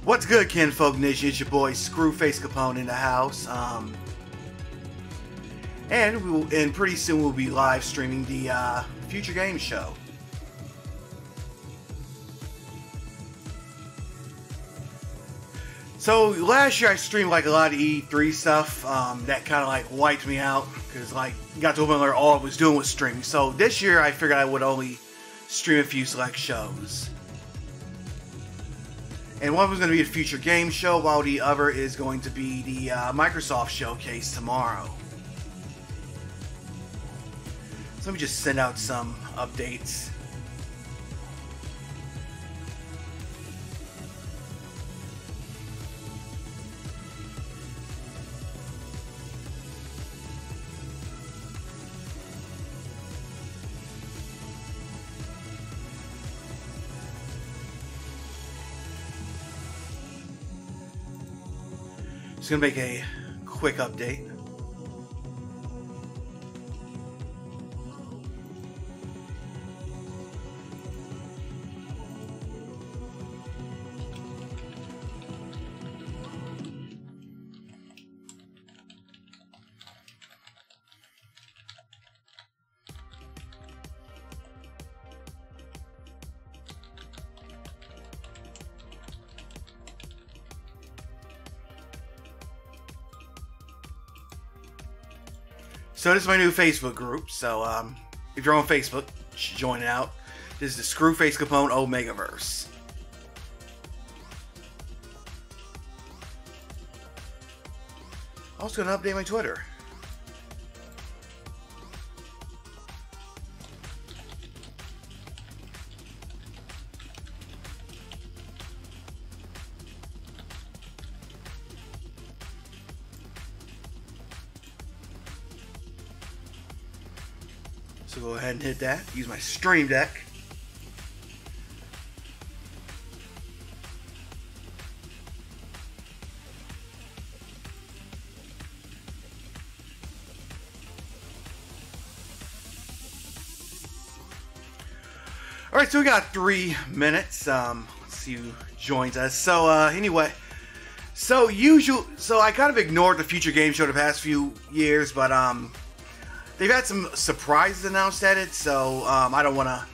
What's good, Kinfolk Nation? It's your boy Screwface Capone in the house. And pretty soon we'll be live streaming the Future Games Show. So last year I streamed like a lot of E3 stuff. That kind of like wiped me out because like got to a point where all I was doing was streaming. So this year I figured I would only stream a few select shows. And one was going to be a Future Game Show, while the other is going to be the Microsoft Showcase tomorrow. So let me just send out some updates. Just gonna make a quick update. So this is my new Facebook group, so if you're on Facebook, you should join it out. This is the Screwface Capone Omegaverse. Also gonna update my Twitter. So go ahead and hit that. Use my stream deck. Alright, so we got 3 minutes. Let's see who joins us. So anyway, so I kind of ignored the Future Game Show the past few years, but they've had some surprises announced at it, so I don't want to.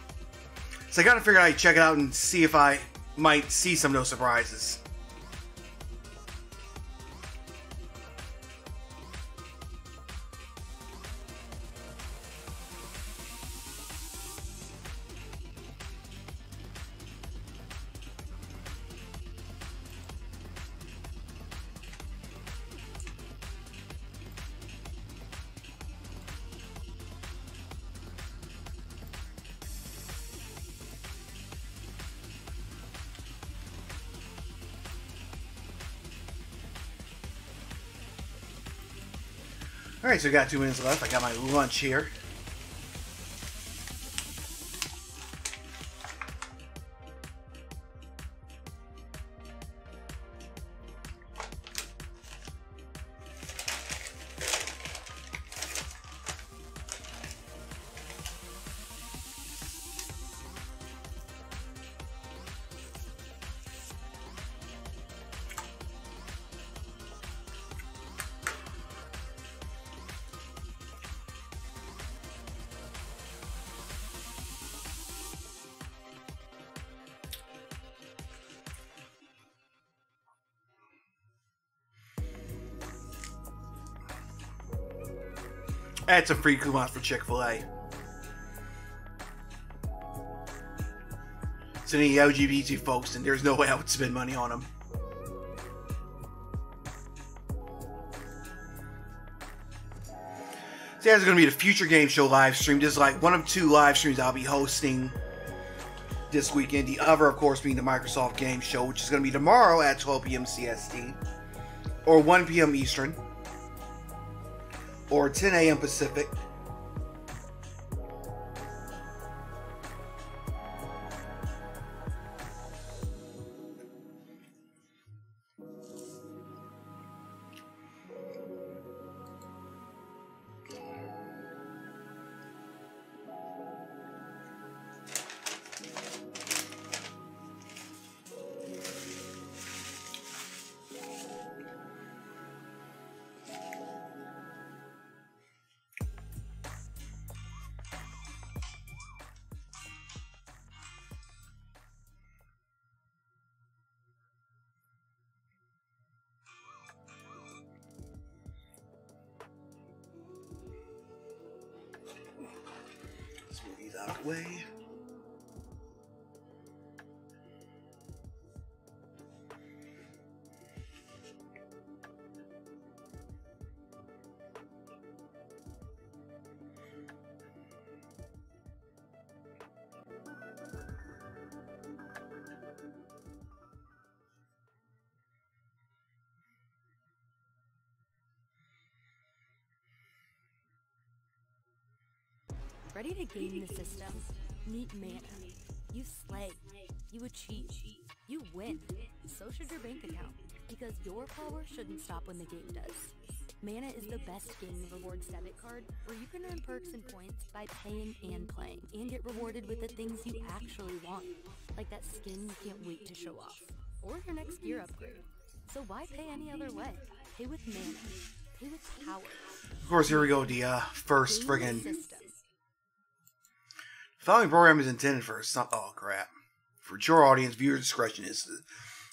So I kind of figured I'd check it out and see if I might see some of those surprises. Alright, so we got 2 minutes left. I got my lunch here. Add some free coupons for Chick-fil-A. So any LGBT folks, and there's no way I would spend money on them. So yeah, there's going to be the Future Game Show live stream. This is like one of 2 live streams I'll be hosting this weekend. The other, of course, being the Microsoft Game Show, which is going to be tomorrow at 12 p.m. CST or 1 p.m. Eastern. Or 10 a.m. Pacific. out of the way. Ready to game the system? Meet Mana. You slay. You achieve. You win. So should your bank account. Because your power shouldn't stop when the game does. Mana is the best gaming rewards debit card where you can earn perks and points by paying and playing, and get rewarded with the things you actually want, like that skin you can't wait to show off, or your next gear upgrade. So why pay any other way? Pay with Mana. Pay with power. Of course, here we go, the first friggin' the following program is intended for some. Oh crap! For your audience, viewer discretion is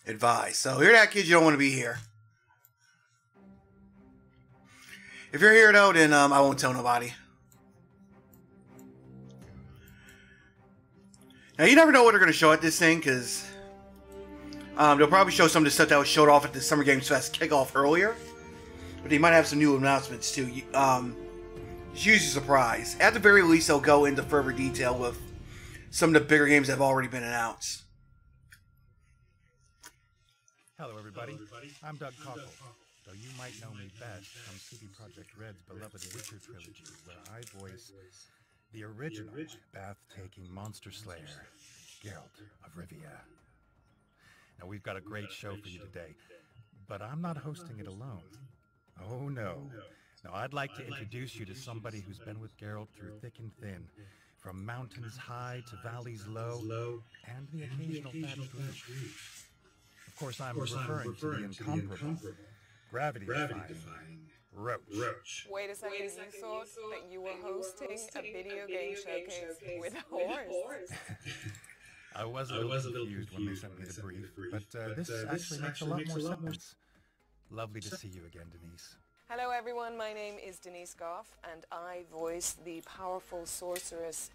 advised. So hear that, kids? You don't want to be here. If you're here though, then I won't tell nobody. Now you never know what they're going to show at this thing, because they'll probably show some of the stuff that was showed off at the Summer Games Fest kickoff earlier. But they might have some new announcements too. It's usually a surprise. At the very least, they'll go into further detail with some of the bigger games that have already been announced. Hello, everybody. I'm Doug Cockle, though you might know me best from CD Projekt Red's beloved Witcher trilogy, where I voice the original bath-taking monster slayer, Geralt of Rivia. Now, we've got a great show for you today, but I'm not hosting it alone. Oh, no. Now, I'd like to introduce you to somebody who's been with Geralt through thick and thin, from mountains high to valleys low, and the occasional thatched roof. Of course, I'm referring to the incomparable, gravity-defying Roach. Wait a second, you thought that you were hosting a video game showcase with a horse? I was a little confused when they sent me the brief, but this actually makes a lot more sense. Lovely to see you again, Denise. Hello everyone, my name is Denise Goff, and I voice the powerful sorceress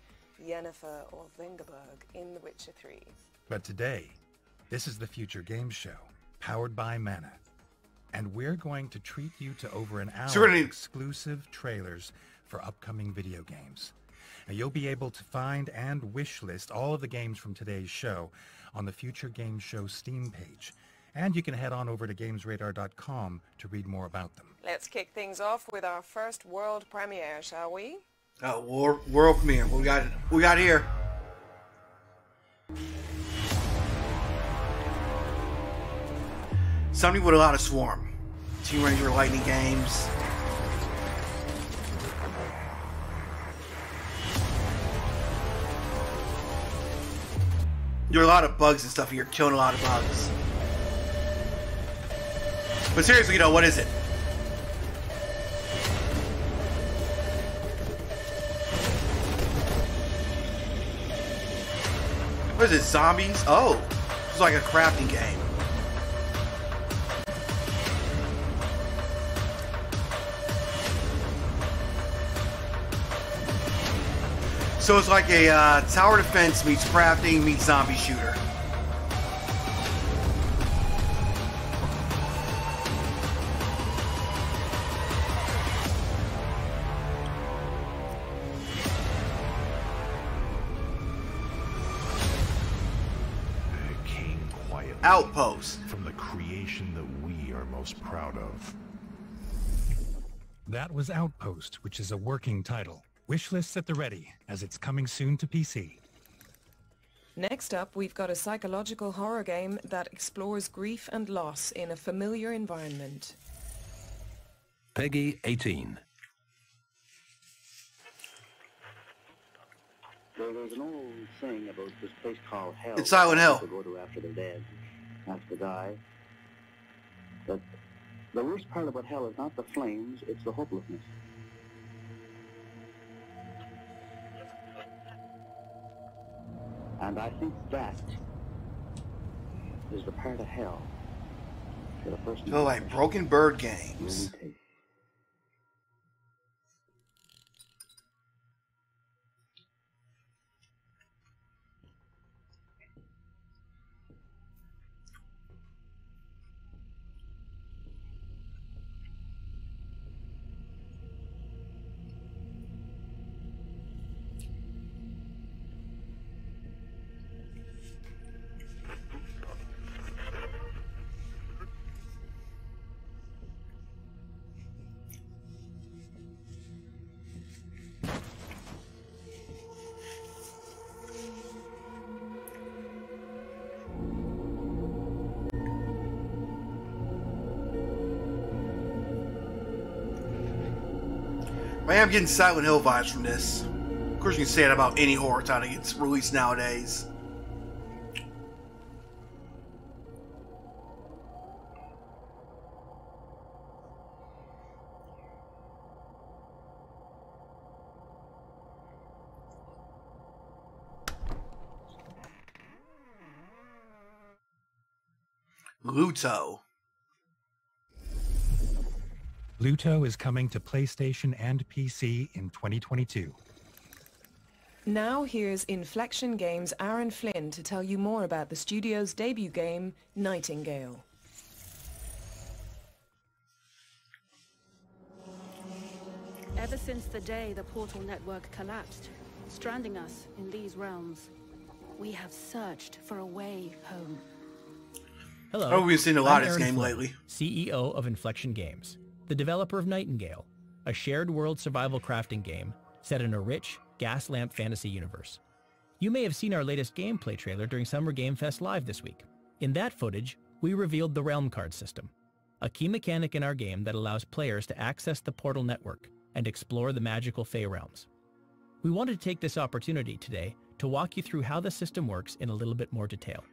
Yennefer or Vengerberg in The Witcher 3. But today, this is the Future Games Show, powered by Mana. And we're going to treat you to over an hour of exclusive trailers for upcoming video games. Now, you'll be able to find and wishlist all of the games from today's show on the Future Games Show Steam page. And you can head on over to GamesRadar.com to read more about them. Let's kick things off with our first world premiere, shall we? Oh, world premiere. What we got here? Something with a lot of swarm. Team Ranger Lightning games. There are a lot of bugs and stuff here. Killing a lot of bugs. But seriously, what is it? What is it? Zombies? Oh, it's like a crafting game. So it's like a tower defense meets crafting meets zombie shooter. Outpost. From the creation that we are most proud of. That was Outpost, which is a working title. Wishlists at the ready, as it's coming soon to PC. Next up, we've got a psychological horror game that explores grief and loss in a familiar environment. Peggy 18. So there's an old saying about this place called hell. It's Silent Hill. People go to after they're dead, after they die. But the worst part about hell is not the flames, it's the hopelessness. And I think that is the part of hell that a person... Feel like Broken Bird games. Really takes. I am getting Silent Hill vibes from this. Of course, you can say that about any horror title that gets released nowadays. Luto. Luto is coming to PlayStation and PC in 2022. Now here's Inflection Games' Aaron Flynn to tell you more about the studio's debut game, Nightingale. Ever since the day the portal network collapsed, stranding us in these realms, we have searched for a way home. Hello. Oh, we've seen a lot of this I'm game Aaron lately. Flynn, CEO of Inflection Games, the developer of Nightingale, a shared world survival crafting game set in a rich, gas lamp fantasy universe. You may have seen our latest gameplay trailer during Summer Game Fest Live this week. In that footage, we revealed the Realm Card system, a key mechanic in our game that allows players to access the portal network and explore the magical Fey realms. We wanted to take this opportunity today to walk you through how the system works in a little bit more detail.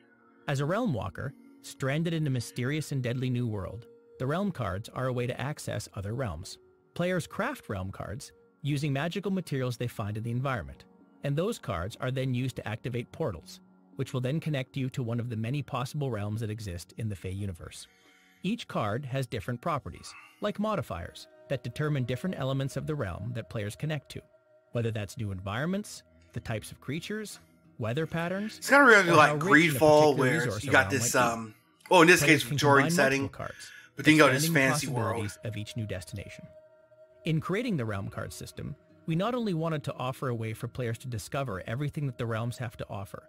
As a Realm Walker, stranded in a mysterious and deadly new world, the Realm Cards are a way to access other realms. Players craft Realm Cards using magical materials they find in the environment, and those cards are then used to activate portals, which will then connect you to one of the many possible realms that exist in the Fey universe. Each card has different properties, like modifiers, that determine different elements of the realm that players connect to, whether that's new environments, the types of creatures, weather patterns. It's kind of really or like how rich in a Greedfall, particular where resource you a got realm this, might be. well, in this Players case, can Victorian combine setting, multiple cards, but then you go to this expanding the fancy world. possibilities of each new destination. In creating the Realm Card system, we not only wanted to offer a way for players to discover everything that the realms have to offer,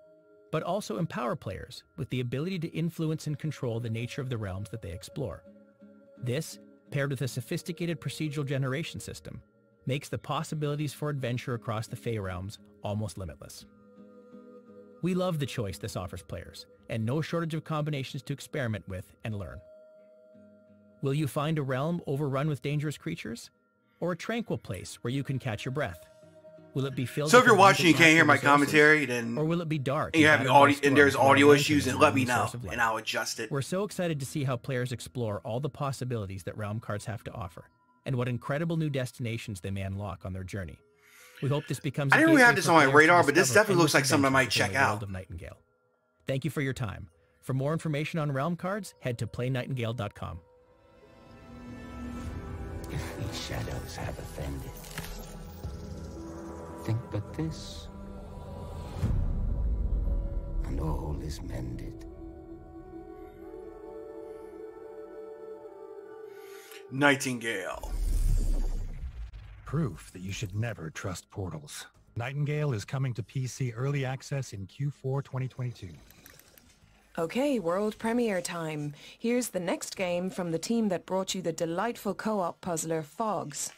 but also empower players with the ability to influence and control the nature of the realms that they explore. This, paired with a sophisticated procedural generation system, makes the possibilities for adventure across the Fey realms almost limitless. We love the choice this offers players, and no shortage of combinations to experiment with and learn. Will you find a realm overrun with dangerous creatures? Or a tranquil place where you can catch your breath? Will it be filled So if with you're watching, you abundant can't hear my natural resources? commentary, then Or will it be dark and you're having battered by audio, and storms there's where audio adventure issues, is and the let me only know, source of light? and I'll adjust it. We're so excited to see how players explore all the possibilities that Realm Cards have to offer, and what incredible new destinations they may unlock on their journey. We hope this becomes I didn't really gateway have this for on my players to radar, but this discover definitely looks like endless something I might adventures check within the out. world of Nightingale. Thank you for your time. For more information on Realm Cards, head to playnightingale.com. If these shadows have offended, think but this, and all is mended. Nightingale. Proof that you should never trust portals. Nightingale is coming to PC Early Access in Q4 2022. Okay, world premiere time. Here's the next game from the team that brought you the delightful co-op puzzler Fogs.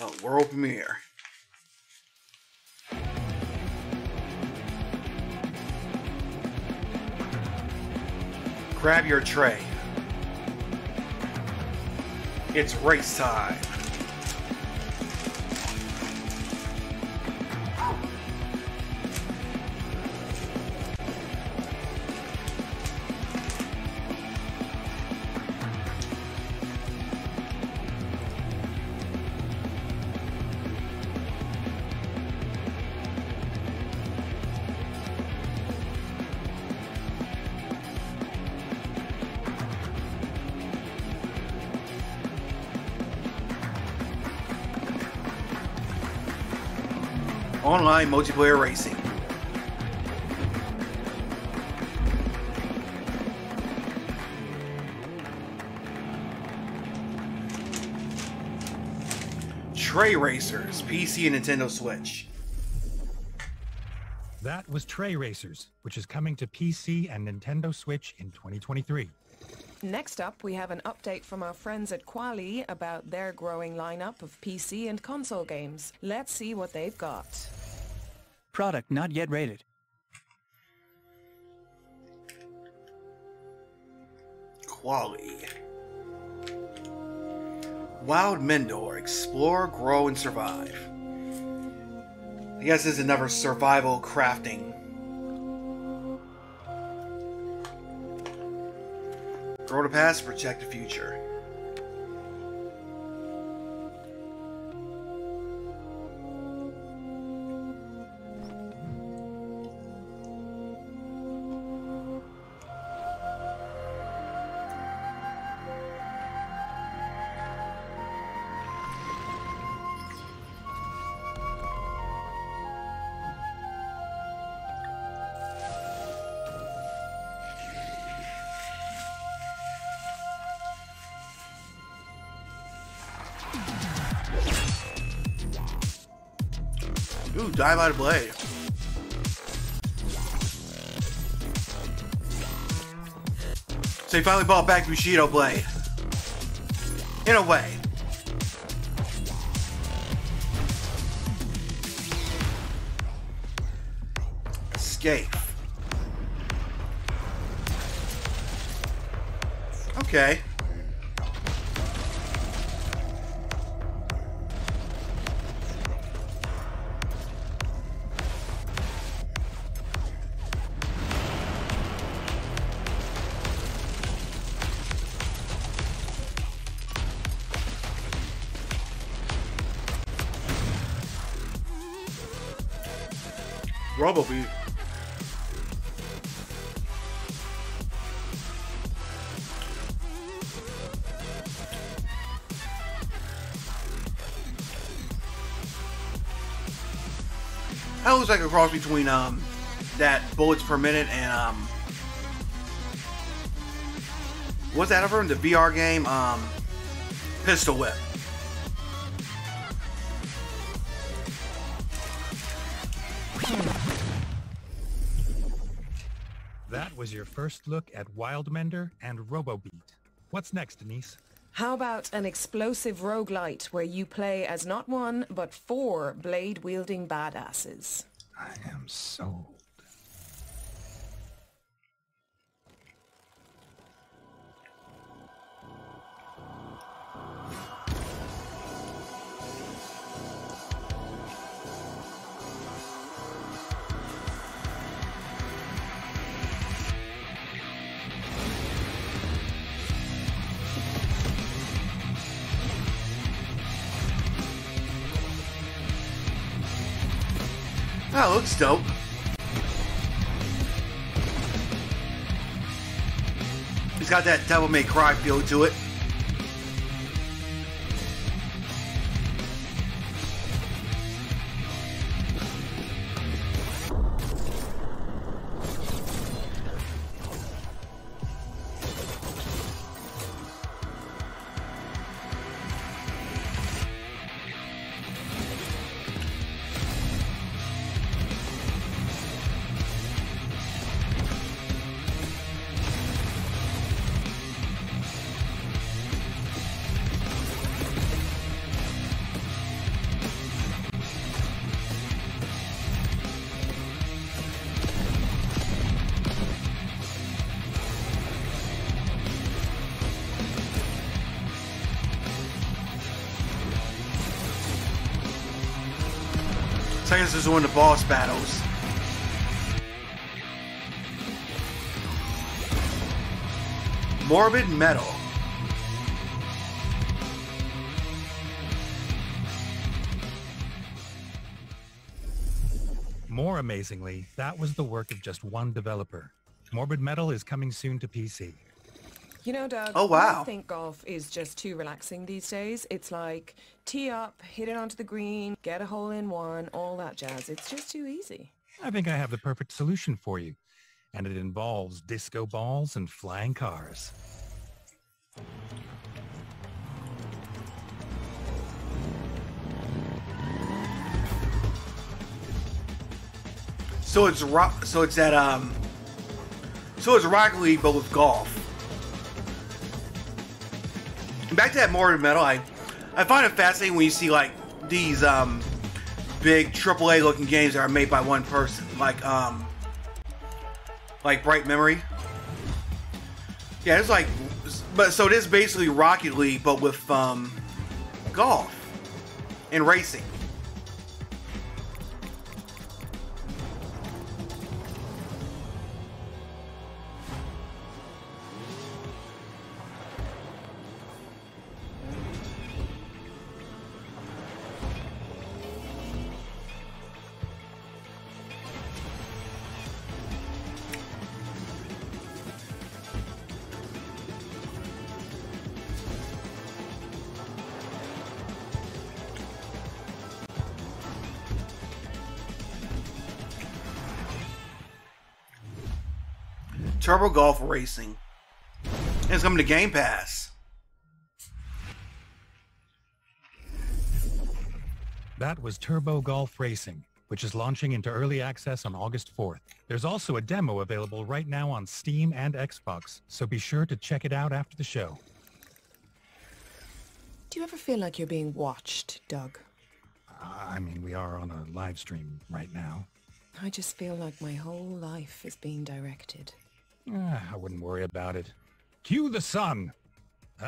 Oh, world premiere. Grab your tray. It's race time. Online multiplayer racing. Tray Racers, PC and Nintendo Switch. That was Tray Racers, which is coming to PC and Nintendo Switch in 2023. Next up, we have an update from our friends at Quali about their growing lineup of PC and console games. Let's see what they've got. Product not yet rated. Quali. Wild Mendor. Explore, grow, and survive. I guess this is another survival crafting. Grow the past, protect the future. Ooh, die by the blade. So he finally brought back Bushido Blade. In a way. Escape. Okay. Probably. That looks like a cross between that bullets per minute and what's that over in the VR game? Pistol Whip. That was your first look at Wildmender and RoboBeat. What's next, Denise? How about an explosive roguelite where you play as not one, but 4 blade-wielding badasses? I am sold. Oh, looks dope. He's got that Devil May Cry feel to it. I guess this is one of the boss battles. Morbid Metal. More amazingly, that was the work of just one developer. Morbid Metal is coming soon to PC. You know, Doug, oh, wow. I think golf is just too relaxing these days. It's like, tee up, hit it onto the green, get a hole in one, all that jazz. It's just too easy. I think I have the perfect solution for you. And it involves disco balls and flying cars. So it's that so it's Rocket League but with golf. Back to that Morbid Metal, I find it fascinating when you see like these big AAA looking games that are made by one person, like Bright Memory. Yeah, it's like, but so it is basically Rocket League, but with golf and racing. Turbo Golf Racing. And it's coming to Game Pass. That was Turbo Golf Racing, which is launching into early access on August 4th. There's also a demo available right now on Steam and Xbox, so be sure to check it out after the show. Do you ever feel like you're being watched, Doug? I mean, we are on a live stream right now. I just feel like my whole life is being directed. I wouldn't worry about it. Cue the sun!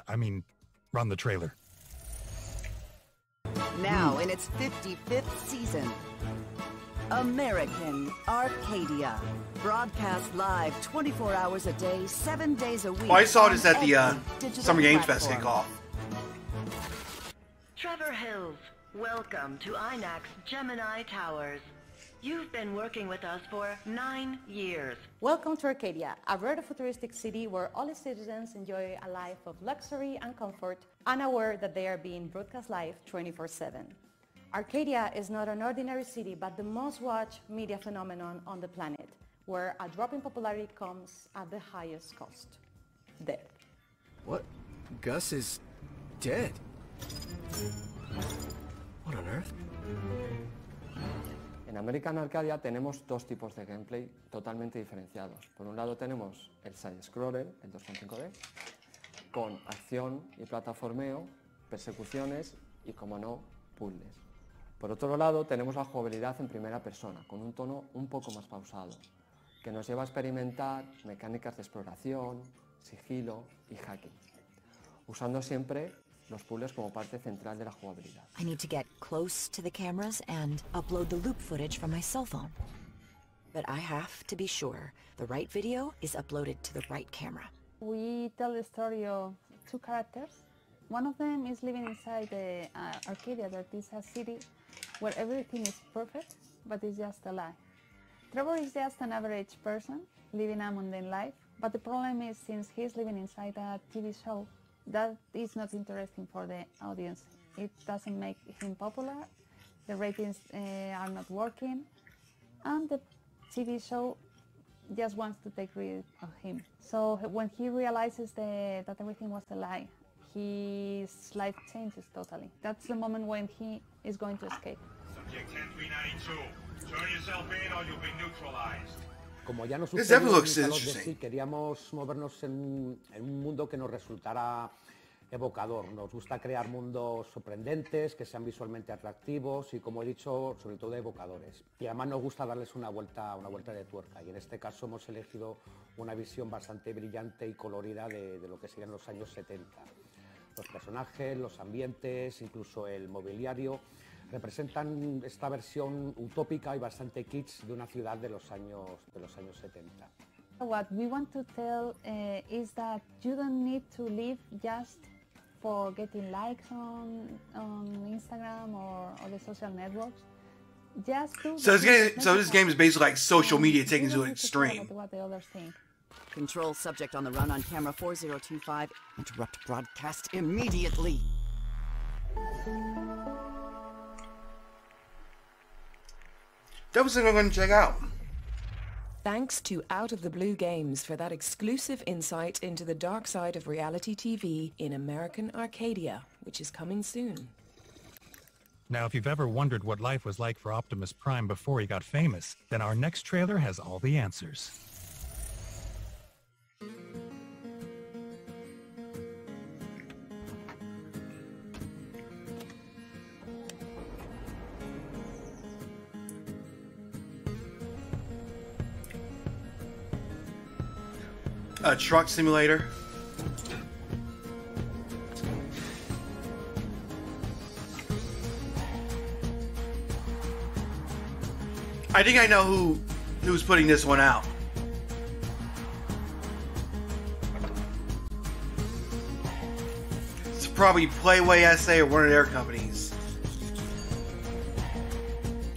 I mean, run the trailer. Now in its 55th season, American Arcadia. Broadcast live 24 hours a day, 7 days a week. Oh, I saw this at the Summer Games Fest kickoff. Trevor Hills, welcome to INAX Gemini Towers. You've been working with us for 9 years. Welcome to Arcadia, a rare futuristic city where all its citizens enjoy a life of luxury and comfort, unaware that they are being broadcast live 24/7. Arcadia is not an ordinary city, but the most watched media phenomenon on the planet, where a drop in popularity comes at the highest cost: death. What? Gus is dead? What on earth? En American Arcadia tenemos dos tipos de gameplay totalmente diferenciados. Por un lado tenemos el side-scroller, el 2.5D, con acción y plataformeo, persecuciones y, como no, puzzles. Por otro lado tenemos la jugabilidad en primera persona, con un tono un poco más pausado, que nos lleva a experimentar mecánicas de exploración, sigilo y hacking, usando siempre los puzzles como parte central de la jugabilidad. I need to get close to the cameras and upload the loop footage from my cell phone. But I have to be sure the right video is uploaded to the right camera. We tell the story of two characters. One of them is living inside the Arcadia, that is a city where everything is perfect, but it's just a lie. Trevor is just an average person living a mundane life, but the problem is, since he's living inside a TV show, that is not interesting for the audience. It doesn't make him popular, the ratings are not working, and the TV show just wants to take rid of him. So when he realizes that everything was a lie, his life changes totally. That's the moment when he is going to escape. Subject 10392, turn yourself in or you'll be neutralized. Como ya nos This sucedió definitely en looks Call of interesting. Duty, queríamos movernos en un mundo que nos resultara evocador. Nos gusta crear mundos sorprendentes, que sean visualmente atractivos y, como he dicho, sobre todo evocadores. Y además nos gusta darles una vuelta de tuerca. Y en este caso hemos elegido una visión bastante brillante y colorida de lo que serían los años 70. Los personajes, los ambientes, incluso el mobiliario, representan esta versión utópica y bastante kitsch de una ciudad de los años 70. What we want to tell is that you don't need to live just for getting likes on Instagram or the social networks. Just do So this game is basically like social media taken to an extreme. what the others think. Control subject on the run on camera 4025. Interrupt broadcast immediately. That was what I'm going to check out. Thanks to Out of the Blue Games for that exclusive insight into the dark side of reality TV in American Arcadia, which is coming soon. Now, if you've ever wondered what life was like for Optimus Prime before he got famous, then our next trailer has all the answers. A truck simulator. I think I know who's putting this one out. It's probably Playway SA or one of their companies.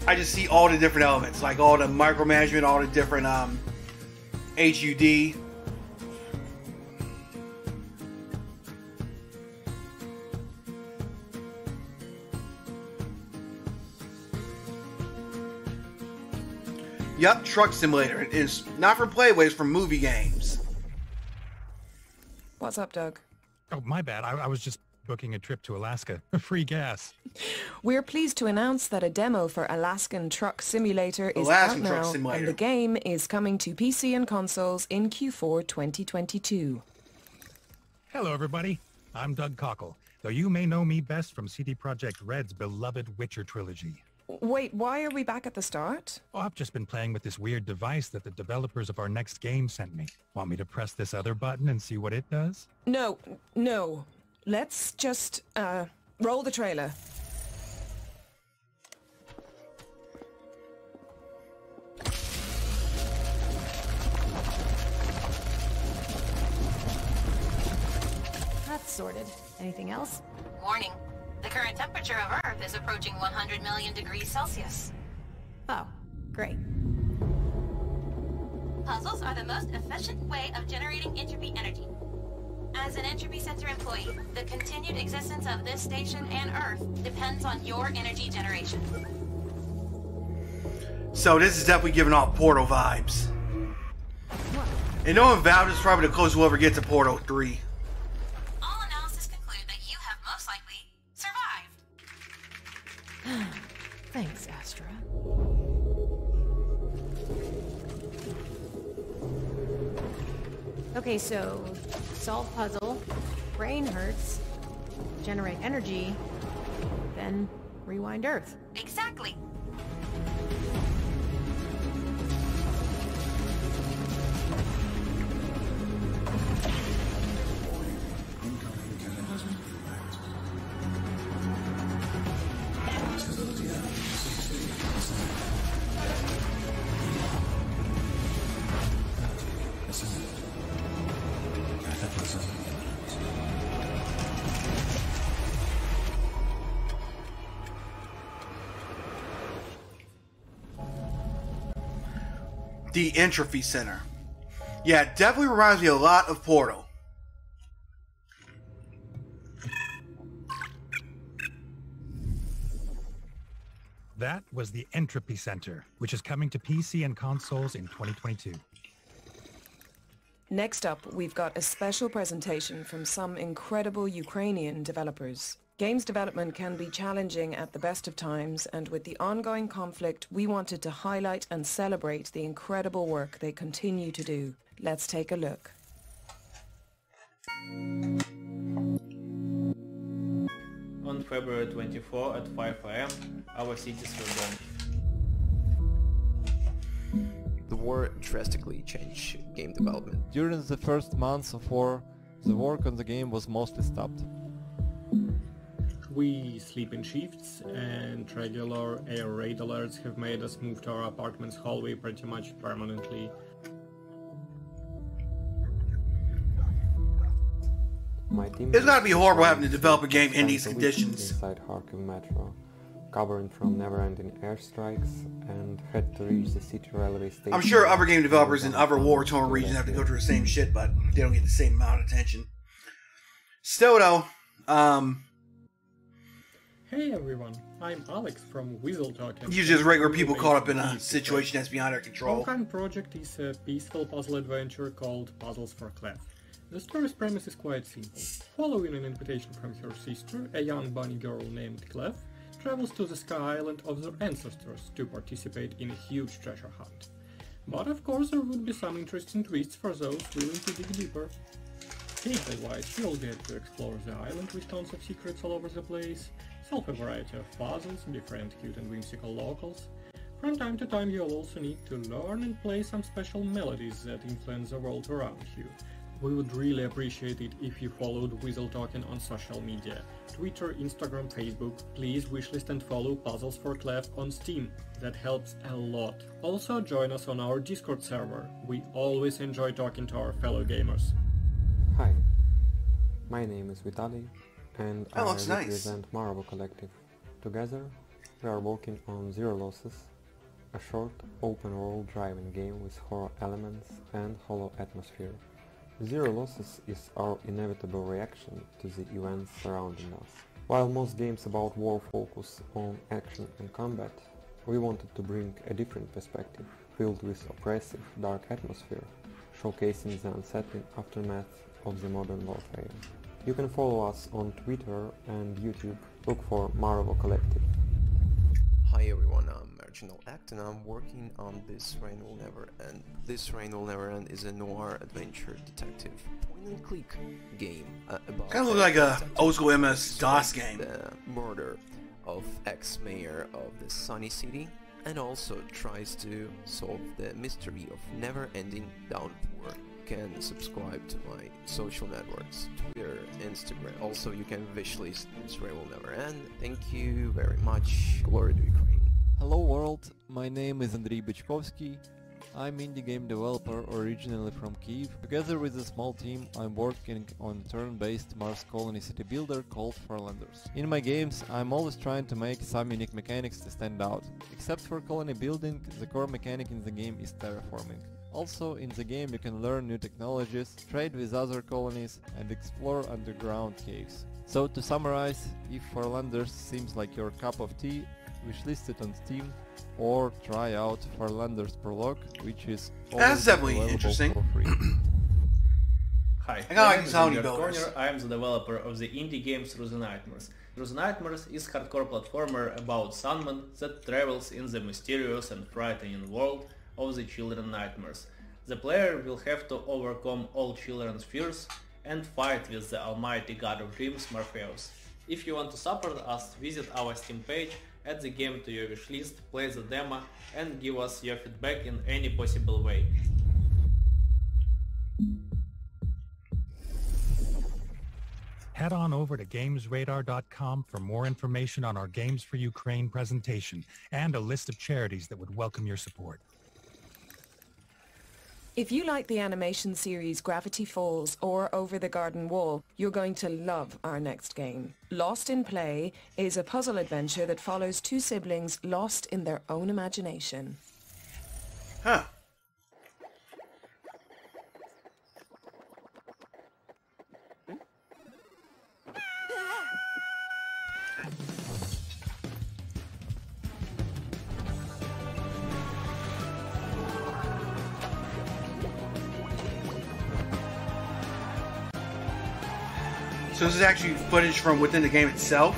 I just see all the different elements, like all the micromanagement, all the different HUD. Yup, Truck Simulator. It is not for Playway, it's for movie games. What's up, Doug? Oh, my bad. I was just booking a trip to Alaska. Free gas. We're pleased to announce that a demo for Alaskan Truck Simulator is out now, and the game is coming to PC and consoles in Q4 2022. Hello, everybody. I'm Doug Cockle, though you may know me best from CD Projekt Red's beloved Witcher trilogy. Wait, why are we back at the start? Oh, I've just been playing with this weird device that the developers of our next game sent me. Want me to press this other button and see what it does? No. Let's just, roll the trailer. That's sorted. Anything else? Warning. The current temperature of Earth is approaching 100 million degrees Celsius. Oh, great. Puzzles are the most efficient way of generating entropy energy. As an entropy center employee, the continued existence of this station and Earth depends on your energy generation. So this is definitely giving off Portal vibes. And knowing Valve is probably the closest we'll ever get to Portal 3. All analysis conclude that you have most likely survived. Thanks, Astra. Okay, so solve puzzle, brain hurts, generate energy, then rewind Earth. Exactly. The Entropy Center. Yeah, it definitely reminds me a lot of Portal. That was the Entropy Center, which is coming to PC and consoles in 2022. Next up, we've got a special presentation from some incredible Ukrainian developers. Games development can be challenging at the best of times, and with the ongoing conflict, we wanted to highlight and celebrate the incredible work they continue to do. Let's take a look. On February 24 at 5 AM, our cities were bombed. The war drastically changed game development. During the first months of war, the work on the game was mostly stopped. We sleep in shifts, and regular air raid alerts have made us move to our apartment's hallway pretty much permanently. It's gotta be horrible having to develop a game in these conditions. Inside Kharkiv Metro, covering from never-ending airstrikes, and had to reach the city railway station. I'm sure other game developers in other war-torn regions have to go through the same shit, but they don't get the same amount of attention. Still though, Hey everyone, I'm Alex from Weaseltalk. Usually just regular people caught up in a situation that's beyond their control. Our current project is a peaceful puzzle adventure called Puzzles for Clef. The story's premise is quite simple. Following an invitation from her sister, a young bunny girl named Clef travels to the Sky Island of their ancestors to participate in a huge treasure hunt. But of course there would be some interesting twists for those willing to dig deeper. Gameplay-wise, you'll get to explore the island with tons of secrets all over the place, solve a variety of puzzles, befriend cute and whimsical locals. From time to time you'll also need to learn and play some special melodies that influence the world around you. We would really appreciate it if you followed Weasel Talking on social media. Twitter, Instagram, Facebook. Please wishlist and follow Puzzles for Clef on Steam. That helps a lot. Also join us on our Discord server. We always enjoy talking to our fellow gamers. Hi, my name is Vitaly and I represent Marvel Collective. Together we are working on Zero Losses, a short open-world driving game with horror elements and hollow atmosphere. Zero Losses is our inevitable reaction to the events surrounding us. While most games about war focus on action and combat, we wanted to bring a different perspective, filled with oppressive, dark atmosphere, showcasing the unsettling aftermath of the modern warfare. You can follow us on Twitter and YouTube. Look for Marvel Collective. Hi everyone, I'm Marginal Act and I'm working on This Rain Will Never End. This Rain Will Never End is a noir adventure detective point-and-click game about kind of look like a old school MS-DOS game. The murder of ex-mayor of the Sunny City, and also tries to solve the mystery of never-ending downpour. You can subscribe to my social networks, Twitter, Instagram. Also, you can wishlist This Rain Will Never End. Thank you very much. Glory to Ukraine. Hello world, my name is Andriy Bychkovsky. I'm indie game developer originally from Kyiv. Together with a small team, I'm working on turn-based Mars colony city builder called Farlanders. In my games, I'm always trying to make some unique mechanics to stand out. Except for colony building, the core mechanic in the game is terraforming. Also, in the game you can learn new technologies, trade with other colonies, and explore underground caves. So to summarize, if Farlanders seems like your cup of tea, wishlist it on Steam, or try out Farlanders Prologue, which is that's definitely interesting. For free. Hi, I got I'm Zombie Edgar Builders. Corner. I am the developer of the indie game Through the Nightmares. Through the Nightmares is hardcore platformer about Sandman that travels in the mysterious and frightening world of the children's nightmares. The player will have to overcome all children's fears and fight with the almighty god of dreams, Morpheus. If you want to support us, visit our Steam page, add the game to your wishlist, play the demo, and give us your feedback in any possible way. Head on over to GamesRadar.com for more information on our Games for Ukraine presentation and a list of charities that would welcome your support. If you like the animation series Gravity Falls or Over the Garden Wall, you're going to love our next game. Lost in Play is a puzzle adventure that follows two siblings lost in their own imagination. Huh. So this is actually footage from within the game itself?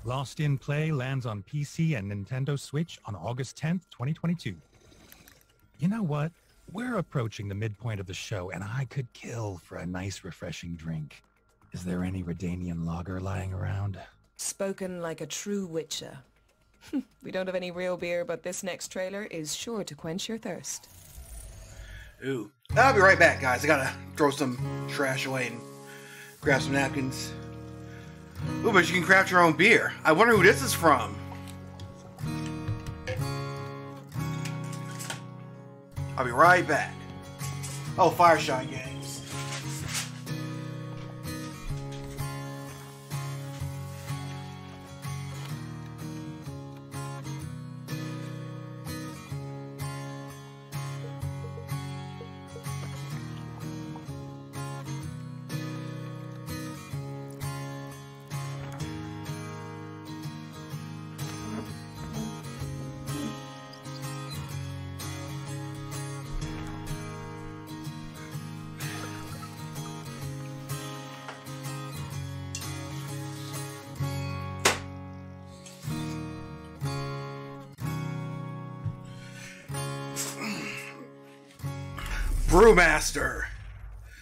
Lost in Play lands on PC and Nintendo Switch on August 10th, 2022. You know what? We're approaching the midpoint of the show, and I could kill for a nice, refreshing drink. Is there any Redanian lager lying around? Spoken like a true witcher. We don't have any real beer, but this next trailer is sure to quench your thirst. Ooh. I'll be right back, guys. I gotta throw some trash away and grab some napkins. Ooh, but you can craft your own beer. I wonder who this is from. I'll be right back. Oh, Fireshine Games. Brewmaster.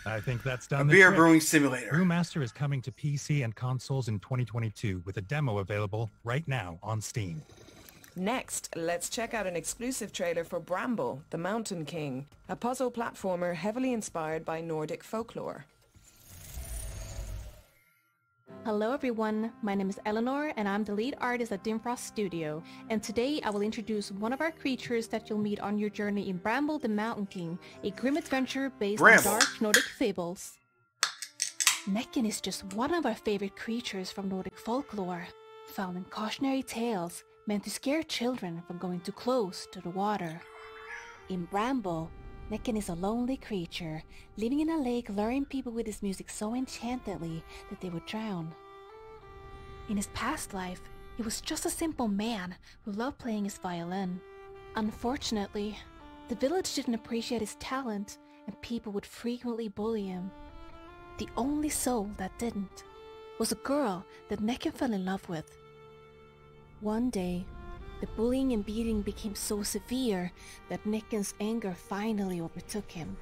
I think that's A done. The beer trick. brewing simulator. Brewmaster is coming to PC and consoles in 2022 with a demo available right now on Steam. Next, let's check out an exclusive trailer for Bramble, the Mountain King, a puzzle platformer heavily inspired by Nordic folklore. Hello everyone, my name is Eleanor and I'm the lead artist at Dimfrost Studio, and today I will introduce one of our creatures that you'll meet on your journey in Bramble the Mountain King, a grim adventure based on dark Nordic fables. Necken is just one of our favorite creatures from Nordic folklore, found in cautionary tales meant to scare children from going too close to the water. In Bramble, Necken is a lonely creature, living in a lake luring people with his music so enchantedly that they would drown. In his past life, he was just a simple man who loved playing his violin. Unfortunately, the village didn't appreciate his talent and people would frequently bully him. The only soul that didn't was a girl that Necken fell in love with. One day, the bullying and beating became so severe that Necken's anger finally overtook him.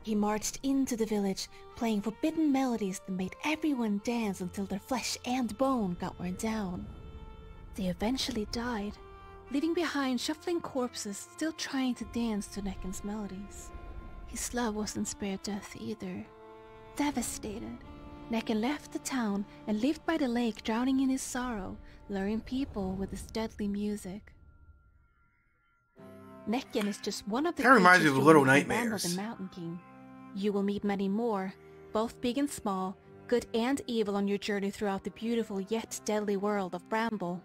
He marched into the village, playing forbidden melodies that made everyone dance until their flesh and bone got worn down. They eventually died, leaving behind shuffling corpses still trying to dance to Necken's melodies. His love wasn't spared death either. Devastated, Necken left the town and lived by the lake, drowning in his sorrow, luring people with his deadly music. Necken is just one of the That reminds me of creatures Little you'll meet in Nightmares. Bramble the Mountain King. You will meet many more, both big and small, good and evil on your journey throughout the beautiful yet deadly world of Bramble.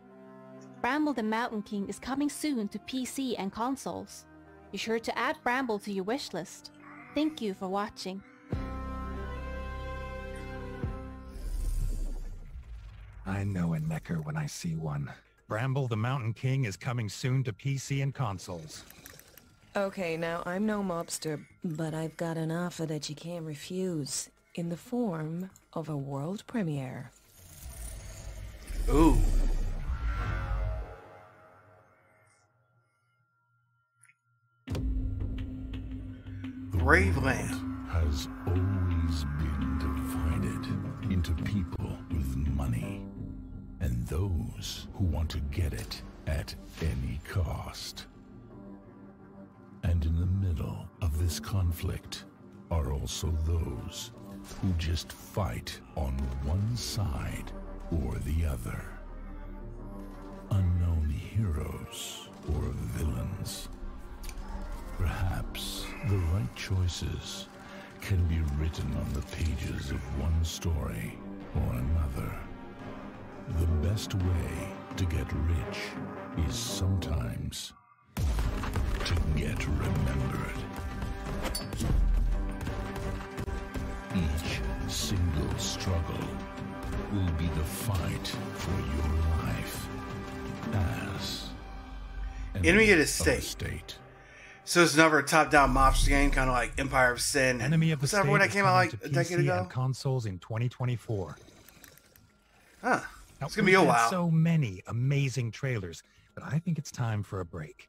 Bramble the Mountain King is coming soon to PC and consoles. Be sure to add Bramble to your wishlist. Thank you for watching. I know a Necker when I see one. Bramble the Mountain King is coming soon to PC and consoles. Okay, now I'm no mobster, but I've got an offer that you can't refuse, in the form of a world premiere. Ooh. Graveland has always been divided into people with money and those who want to get it at any cost. And in the middle of this conflict are also those who just fight on one side or the other. Unknown heroes or villains. Perhaps the right choices can be written on the pages of one story or another. The best way to get rich is sometimes to get remembered. Each single struggle will be the fight for your life as an Enemy of the State. So it's another top-down mobster game, kind of like Empire of Sin. Enemy of the What's that State one that is came out coming like to a decade PC ago? and consoles in 2024. Huh. Now, It's gonna be a we've had while. so many amazing trailers, but I think it's time for a break.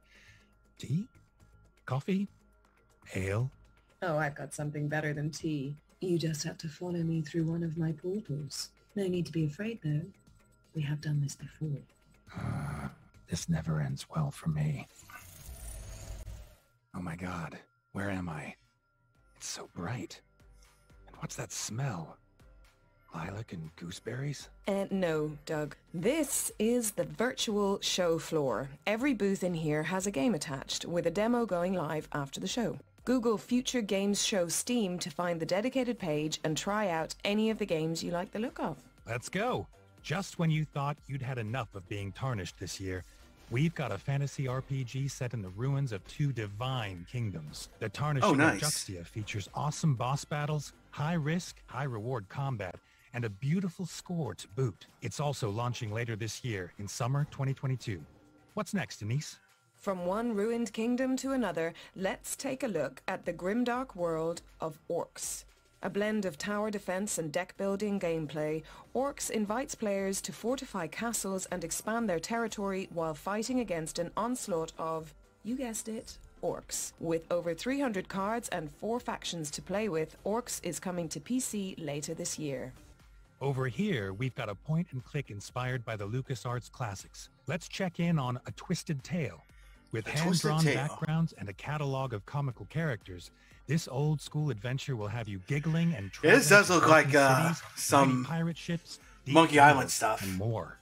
Tea? Coffee? Ale? Oh, I've got something better than tea. You just have to follow me through one of my portals. No need to be afraid, though. We have done this before. This never ends well for me. Oh my god, where am I? It's so bright. And what's that smell? Lilac and gooseberries? No, Doug. This is the virtual show floor. Every booth in here has a game attached, with a demo going live after the show. Google Future Games Show Steam to find the dedicated page and try out any of the games you like the look of. Let's go! Just when you thought you'd had enough of being tarnished this year, we've got a fantasy RPG set in the ruins of two divine kingdoms. The Tarnishing of Juxtia features awesome boss battles, high-risk, high-reward combat, and a beautiful score to boot. It's also launching later this year in summer 2022. What's next, Denise? From one ruined kingdom to another, let's take a look at the grimdark world of Orcs. A blend of tower defense and deck building gameplay, Orcs invites players to fortify castles and expand their territory while fighting against an onslaught of, you guessed it, Orcs. With over 300 cards and 4 factions to play with, Orcs is coming to PC later this year. Over here, we've got a point-and-click inspired by the LucasArts classics. Let's check in on A Twisted Tale. With hand-drawn backgrounds and a catalog of comical characters, this old-school adventure will have you giggling and this does look like cities, some pirate ships, Monkey Island stuff. And more.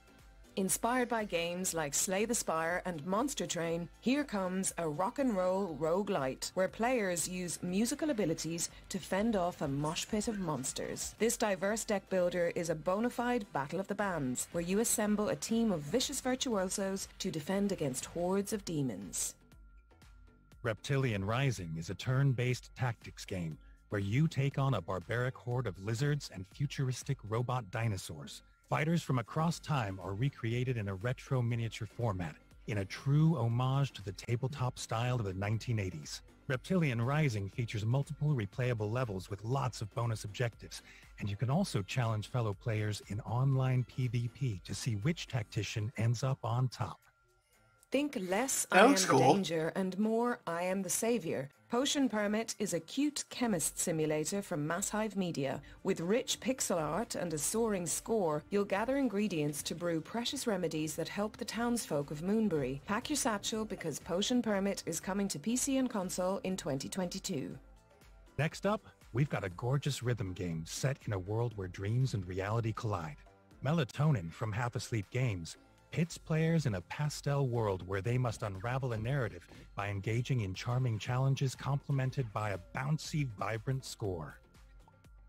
Inspired by games like Slay the Spire and Monster Train, here comes a rock and roll roguelite where players use musical abilities to fend off a mosh pit of monsters. This diverse deck builder is a bona fide battle of the bands where you assemble a team of vicious virtuosos to defend against hordes of demons. Reptilian Rising is a turn-based tactics game where you take on a barbaric horde of lizards and futuristic robot dinosaurs. Fighters from across time are recreated in a retro miniature format, in a true homage to the tabletop style of the 1980s. Reptilian Rising features multiple replayable levels with lots of bonus objectives, and you can also challenge fellow players in online PvP to see which tactician ends up on top. Think less I am the danger and more I am the savior. Potion Permit is a cute chemist simulator from Masshive Media. With rich pixel art and a soaring score, you'll gather ingredients to brew precious remedies that help the townsfolk of Moonbury. Pack your satchel because Potion Permit is coming to PC and console in 2022. Next up, we've got a gorgeous rhythm game set in a world where dreams and reality collide. Melatonin from Half Asleep Games pits players in a pastel world where they must unravel a narrative by engaging in charming challenges complemented by a bouncy, vibrant score.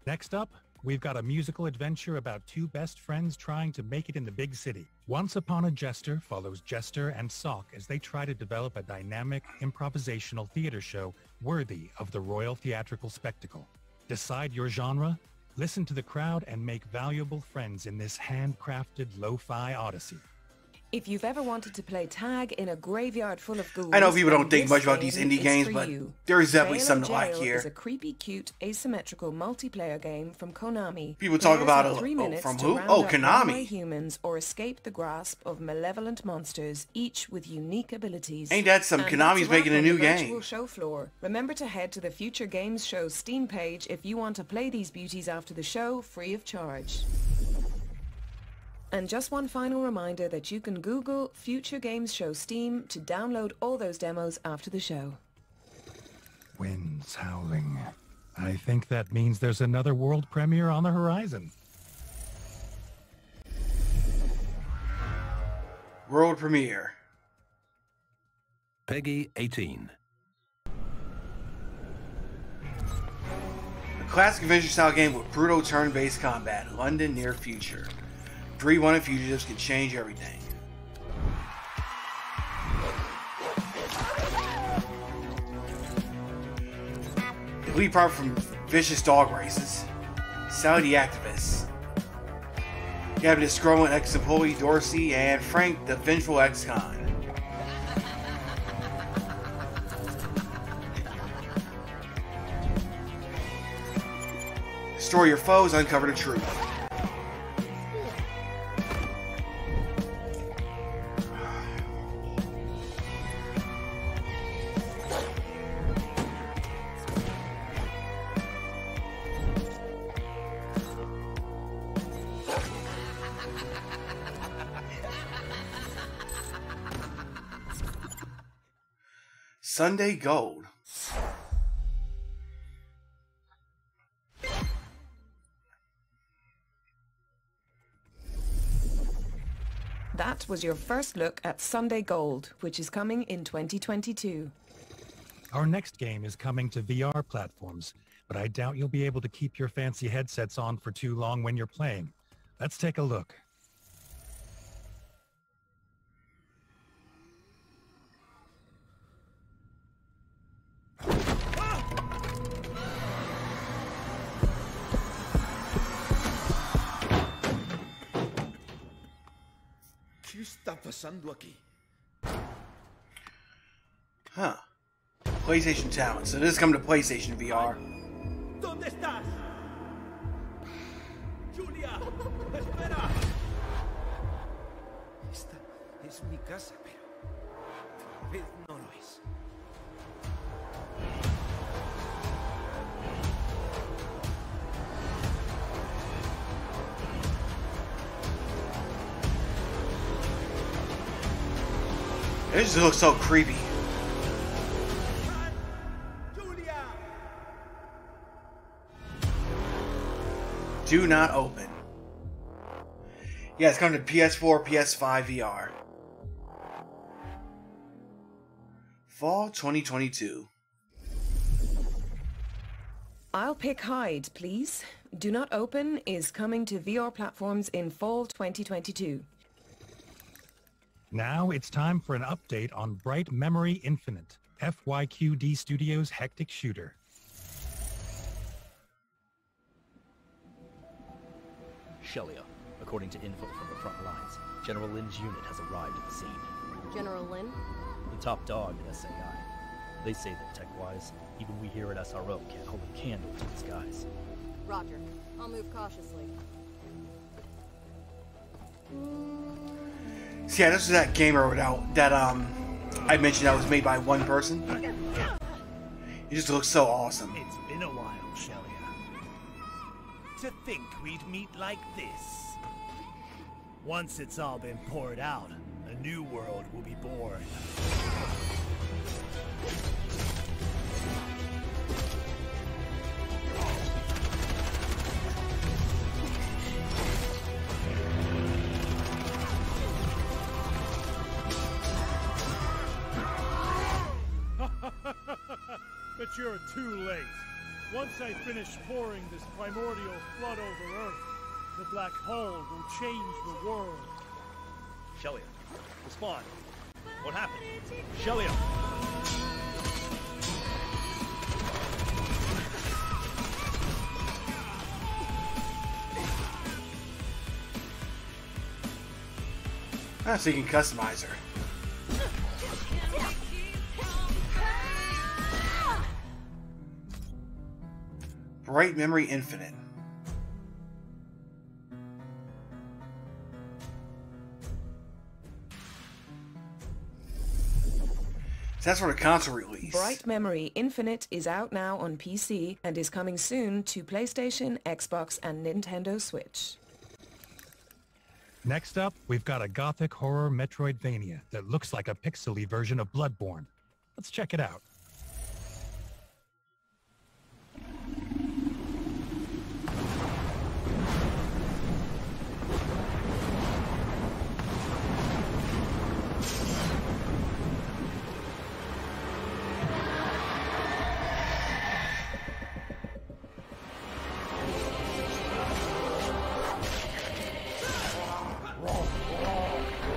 Next up, we've got a musical adventure about two best friends trying to make it in the big city. Once Upon a Jester follows Jester and Sock as they try to develop a dynamic, improvisational theater show worthy of the Royal Theatrical Spectacle. Decide your genre, listen to the crowd, and make valuable friends in this handcrafted lo-fi odyssey. If you've ever wanted to play tag in a graveyard full of ghouls, I know people don't think much about these indie games, but there is definitely something to like here. Is a creepy, cute, asymmetrical multiplayer game from Konami. People talk about it from who? Oh, Konami. Humans or escape the grasp of malevolent monsters, each with unique abilities. Ain't that some? Konami's making a new game. Show floor. Remember to head to the Future Games Show Steam page if you want to play these beauties after the show, free of charge. And just one final reminder that you can Google Future Games Show Steam to download all those demos after the show. Winds howling. I think that means there's another world premiere on the horizon. World premiere. Peggy 18. A classic adventure-style game with brutal turn-based combat. London near future. 3 wanted fugitives can change everything. The lead part from vicious dog races. Saudi activists. Gavin Scroll, ex-employee Dorsey, and Frank, the vengeful ex-con. Destroy your foes, uncover the truth. Sunday Gold. That was your first look at Sunday Gold, which is coming in 2022. Our next game is coming to VR platforms, but I doubt you'll be able to keep your fancy headsets on for too long when you're playing. Let's take a look. ¿Qué está pasando aquí? Huh. PlayStation Talent. So this is coming to PlayStation VR. ¿Dónde estás? Julia, espera. Esta es mi casa, pero tal vez no lo es. It just looks so creepy. Do not open. Yeah, it's coming to PS4, PS5 VR. Fall 2022. I'll pick Hyde, please. Do Not Open is coming to VR platforms in fall 2022. Now it's time for an update on Bright Memory Infinite, FYQD Studios' hectic shooter. Shelia, according to info from the front lines, General Lin's unit has arrived at the scene. General Lin? The top dog at SAI. They say that tech-wise, even we here at SRO can't hold a candle to these guys. Roger. I'll move cautiously. So yeah, this is that gamer that I mentioned that was made by one person. It just looks so awesome. It's been a while, Shelia. To think we'd meet like this. Once it's all been poured out, a new world will be born. But you're too late. Once I finish pouring this primordial flood over Earth, the black hole will change the world. Shelia, respond. What happened? Shelia! Ah, so you can customize her. Bright Memory Infinite. So that's for the console release. Bright Memory Infinite is out now on PC and is coming soon to PlayStation, Xbox, and Nintendo Switch. Next up, we've got a gothic horror Metroidvania that looks like a pixely version of Bloodborne. Let's check it out.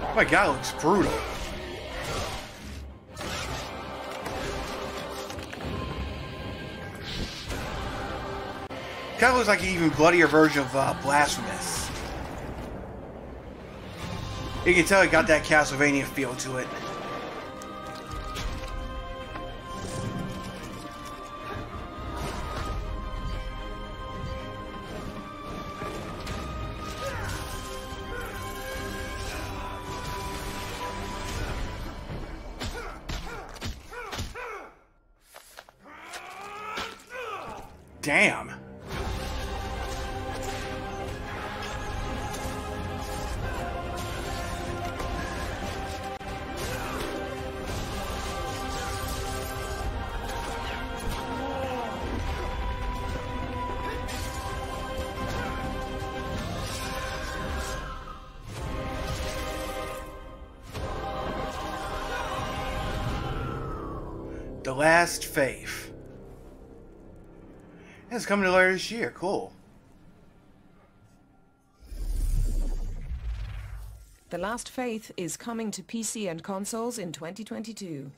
Oh my god, it looks brutal. Kind of looks like an even bloodier version of Blasphemous. You can tell it got that Castlevania feel to it. Damn. The Last Faith. It's coming later this year. Cool. The Last Faith is coming to PC and consoles in 2022.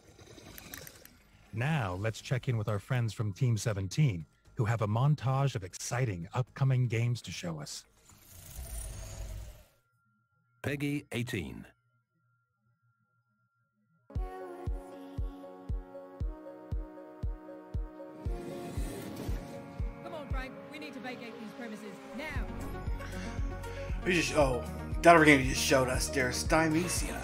Now, let's check in with our friends from Team 17, who have a montage of exciting upcoming games to show us. Peggy 18. We just that other game you just showed us. There's Dimesia.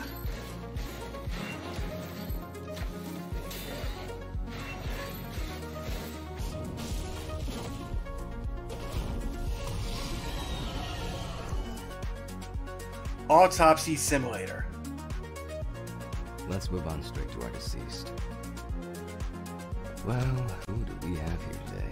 Autopsy Simulator. let's move on straight to our deceased. Well, who do we have here today?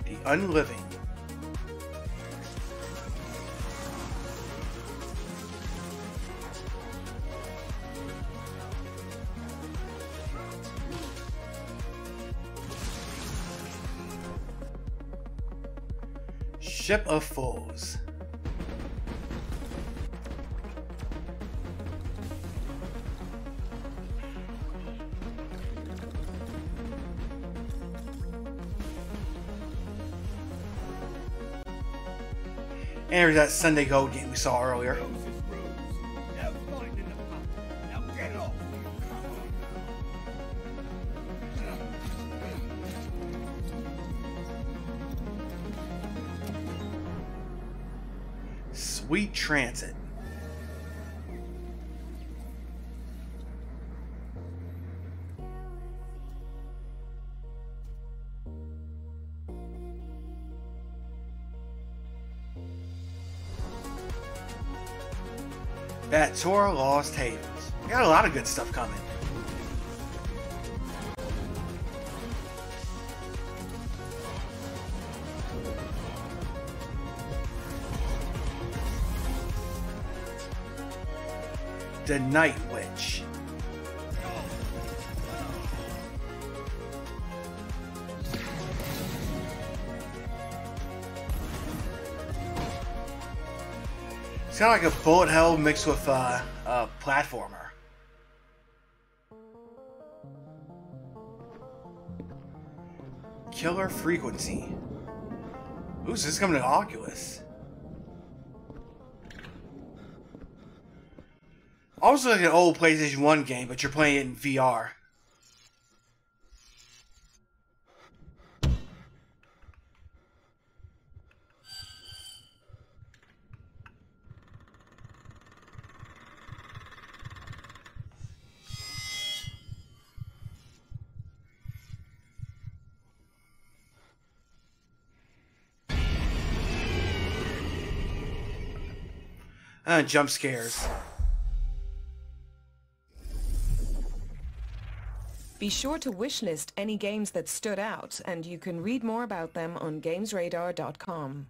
The Unliving. Ship of Fools. And there's that Sunday Gold game we saw earlier. Sweet Transit. Batora Lost Havens. We got a lot of good stuff coming. The Night Witch. It's kind of like a bullet hell mixed with a platformer. Killer Frequency. Ooh, so this is coming to Oculus. Also like an old PlayStation 1 game, but you're playing it in VR. Jump scares. Be sure to wishlist any games that stood out, and you can read more about them on gamesradar.com.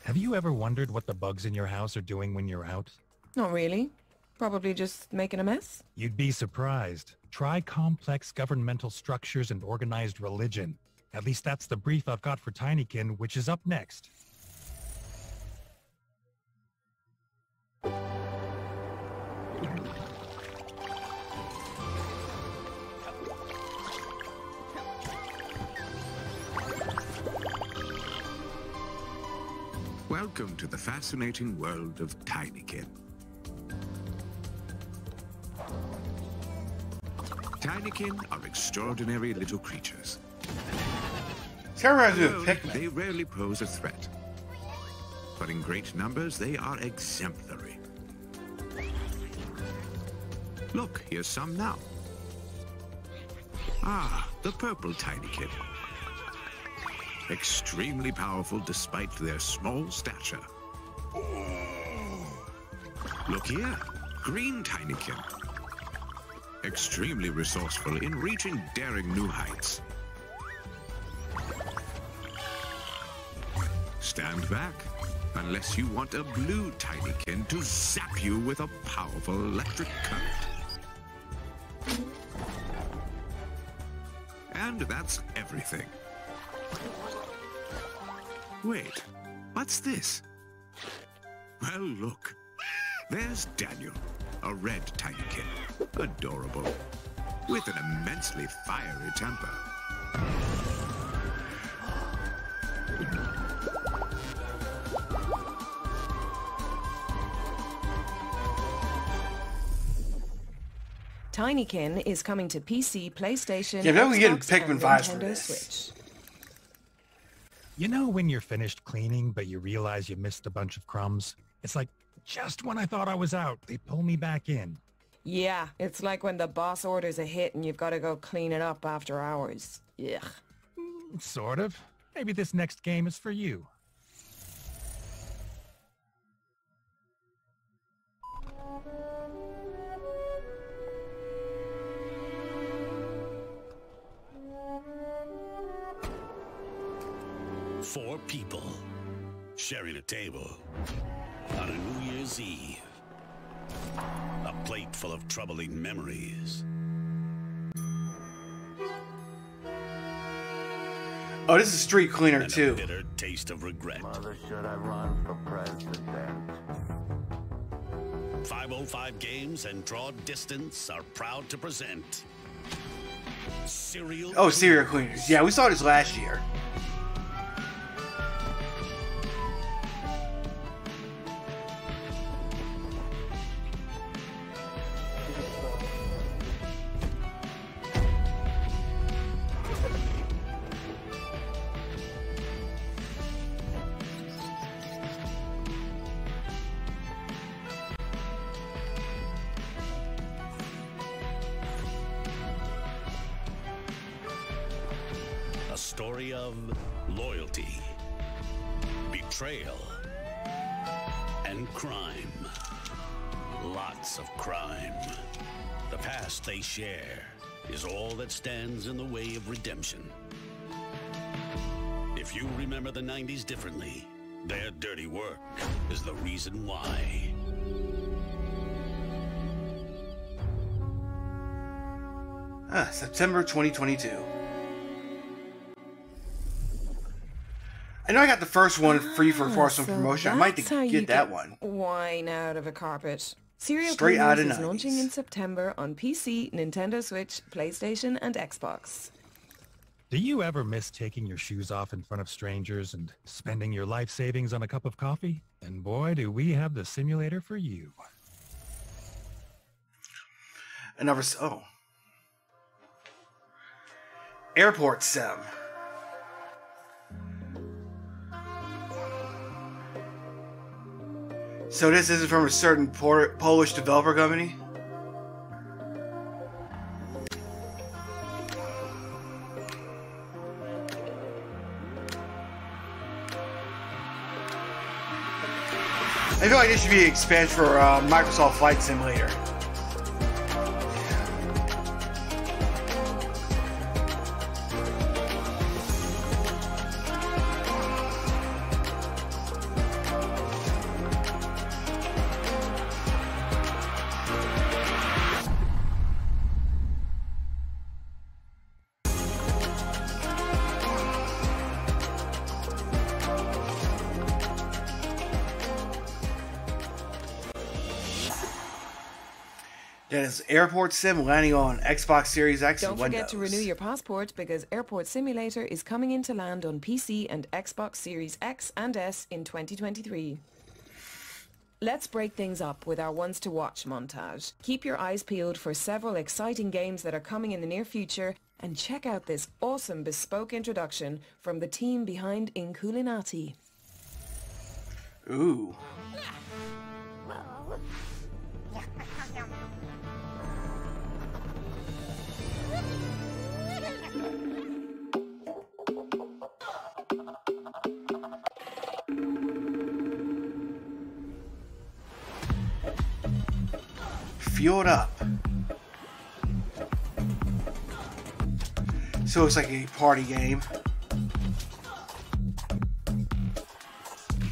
Have you ever wondered what the bugs in your house are doing when you're out? Not really. Probably just making a mess. You'd be surprised. Try complex governmental structures and organized religion. At least that's the brief I've got for Tinykin, which is up next. Welcome to the fascinating world of Tinykin. Tinykin are extraordinary little creatures. They rarely pose a threat, but in great numbers they are exemplary. Look, here's some now. Ah, the purple Tinykin. Extremely powerful despite their small stature. Look here, green Tinykin. Extremely resourceful in reaching daring new heights. Stand back, unless you want a blue Tinykin to zap you with a powerful electric current. And that's everything. Wait, what's this? Well, look. There's Daniel, a red Tinykin. Adorable. With an immensely fiery temper. Tinykin is coming to PC, PlayStation, yeah, Xbox, getting Pikmin vibes from Nintendo this. Switch. You know when you're finished cleaning, but you realize you missed a bunch of crumbs? It's like, just when I thought I was out, they pull me back in. Yeah, it's like when the boss orders a hit and you've got to go clean it up after hours. Yuck. Sort of. Maybe this next game is for you. Four people sharing a table on a New Year's Eve. A plate full of troubling memories. Oh, this is Street Cleaner and too. A bitter taste of regret. Mother, should I run for president? 505 Games and Draw Distance are proud to present Serial Cleaners. Yeah, we saw this last year. A story of loyalty, betrayal, and crime. Lots of crime. The past they share is all that stands in the way of redemption. If you remember the 90s differently, their dirty work is the reason why. September 2022. I know I got the first one free for some promotion. I might get that one. Wine out of a carpet. Serial Straight out of Cleaners is 90s. launching in September on PC, Nintendo Switch, PlayStation, and Xbox. Do you ever miss taking your shoes off in front of strangers and spending your life savings on a cup of coffee? And boy, do we have the simulator for you. Another Airport Sim. So this isn't from a certain Polish developer company? I feel like this should be an expansion for Microsoft Flight Simulator. That is Airport Sim landing on Xbox Series X and Don't Windows. forget to renew your passport because Airport Simulator is coming in to land on PC and Xbox Series X and S in 2023. Let's break things up with our ones to watch montage. Keep your eyes peeled for several exciting games that are coming in the near future, and check out this awesome bespoke introduction from the team behind Inculinati. Ooh. Fueled up. So it's like a party game.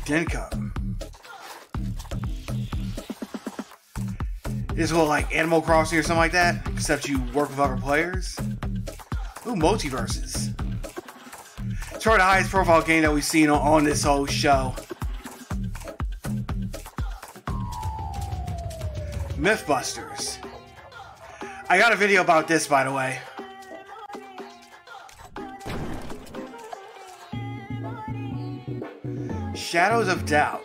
Didn't come. Is what, like Animal Crossing or something like that? Except you work with other players? Ooh, multiverses. It's probably the highest profile game that we've seen on this whole show. Mythbusters. I got a video about this, by the way. Shadows of Doubt.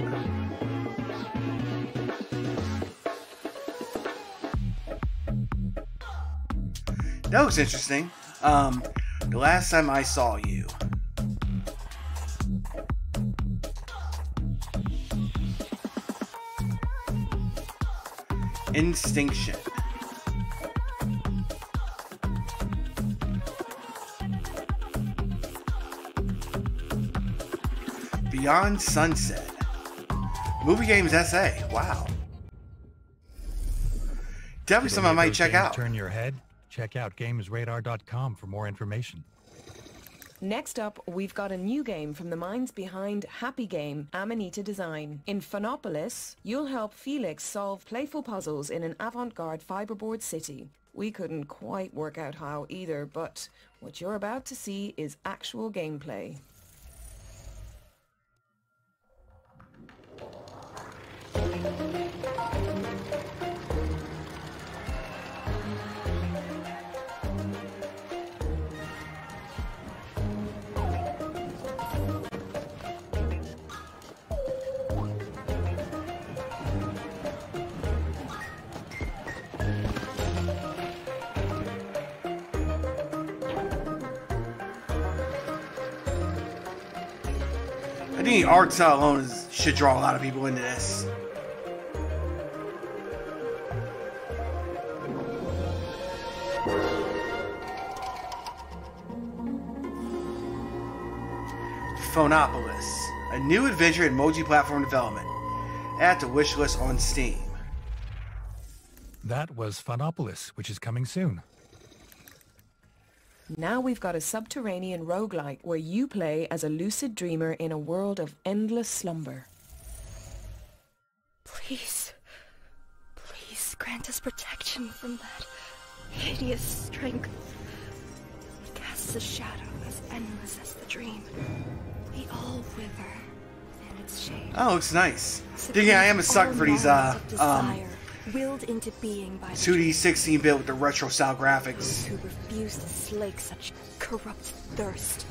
That looks interesting. The last time I saw you. Instinction. Beyond Sunset. Movie Games SA. Wow. Definitely something I might check out. Turn your head. Check out gamesradar.com for more information. Next up, we've got a new game from the minds behind Happy Game, Amanita Design. In Phonopolis, you'll help Felix solve playful puzzles in an avant-garde fiberboard city. We couldn't quite work out how either, but what you're about to see is actual gameplay. I think the art style alone should draw a lot of people into this. Phonopolis, a new adventure in multi-platform development. Add to wishlist on Steam. That was Phonopolis, which is coming soon. Now we've got a subterranean roguelike where you play as a lucid dreamer in a world of endless slumber. Please, please grant us protection from that hideous strength. It casts a shadow as endless as the dream. We all wither in its shade. Oh, looks nice. Yeah, I am a sucker for these willed into being by 2D 16-bit with the retro style graphics. Who refuse to slake such corrupt thirst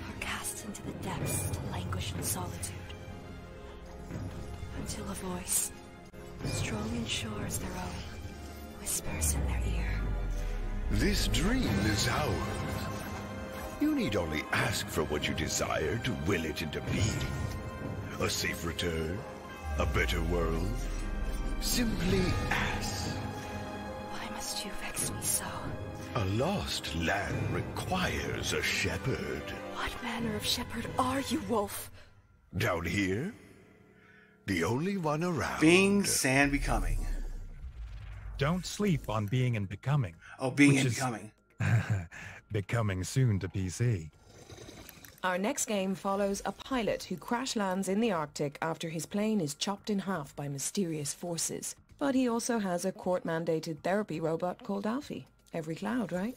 are cast into the depths to languish in solitude. Until a voice, strong and sure as their own, whispers in their ear. This dream is ours. You need only ask for what you desire to will it into being. A safe return, a better world. Simply ask. Why must you vex me so? A lost land requires a shepherd. What manner of shepherd are you, Wolf? Down here? The only one around. Being, Sand, Becoming. Don't sleep on Being and Becoming. Oh, Being and Becoming. Becoming soon to PC. Our next game follows a pilot who crash lands in the Arctic after his plane is chopped in half by mysterious forces. But he also has a court-mandated therapy robot called Alfie. Every cloud, right?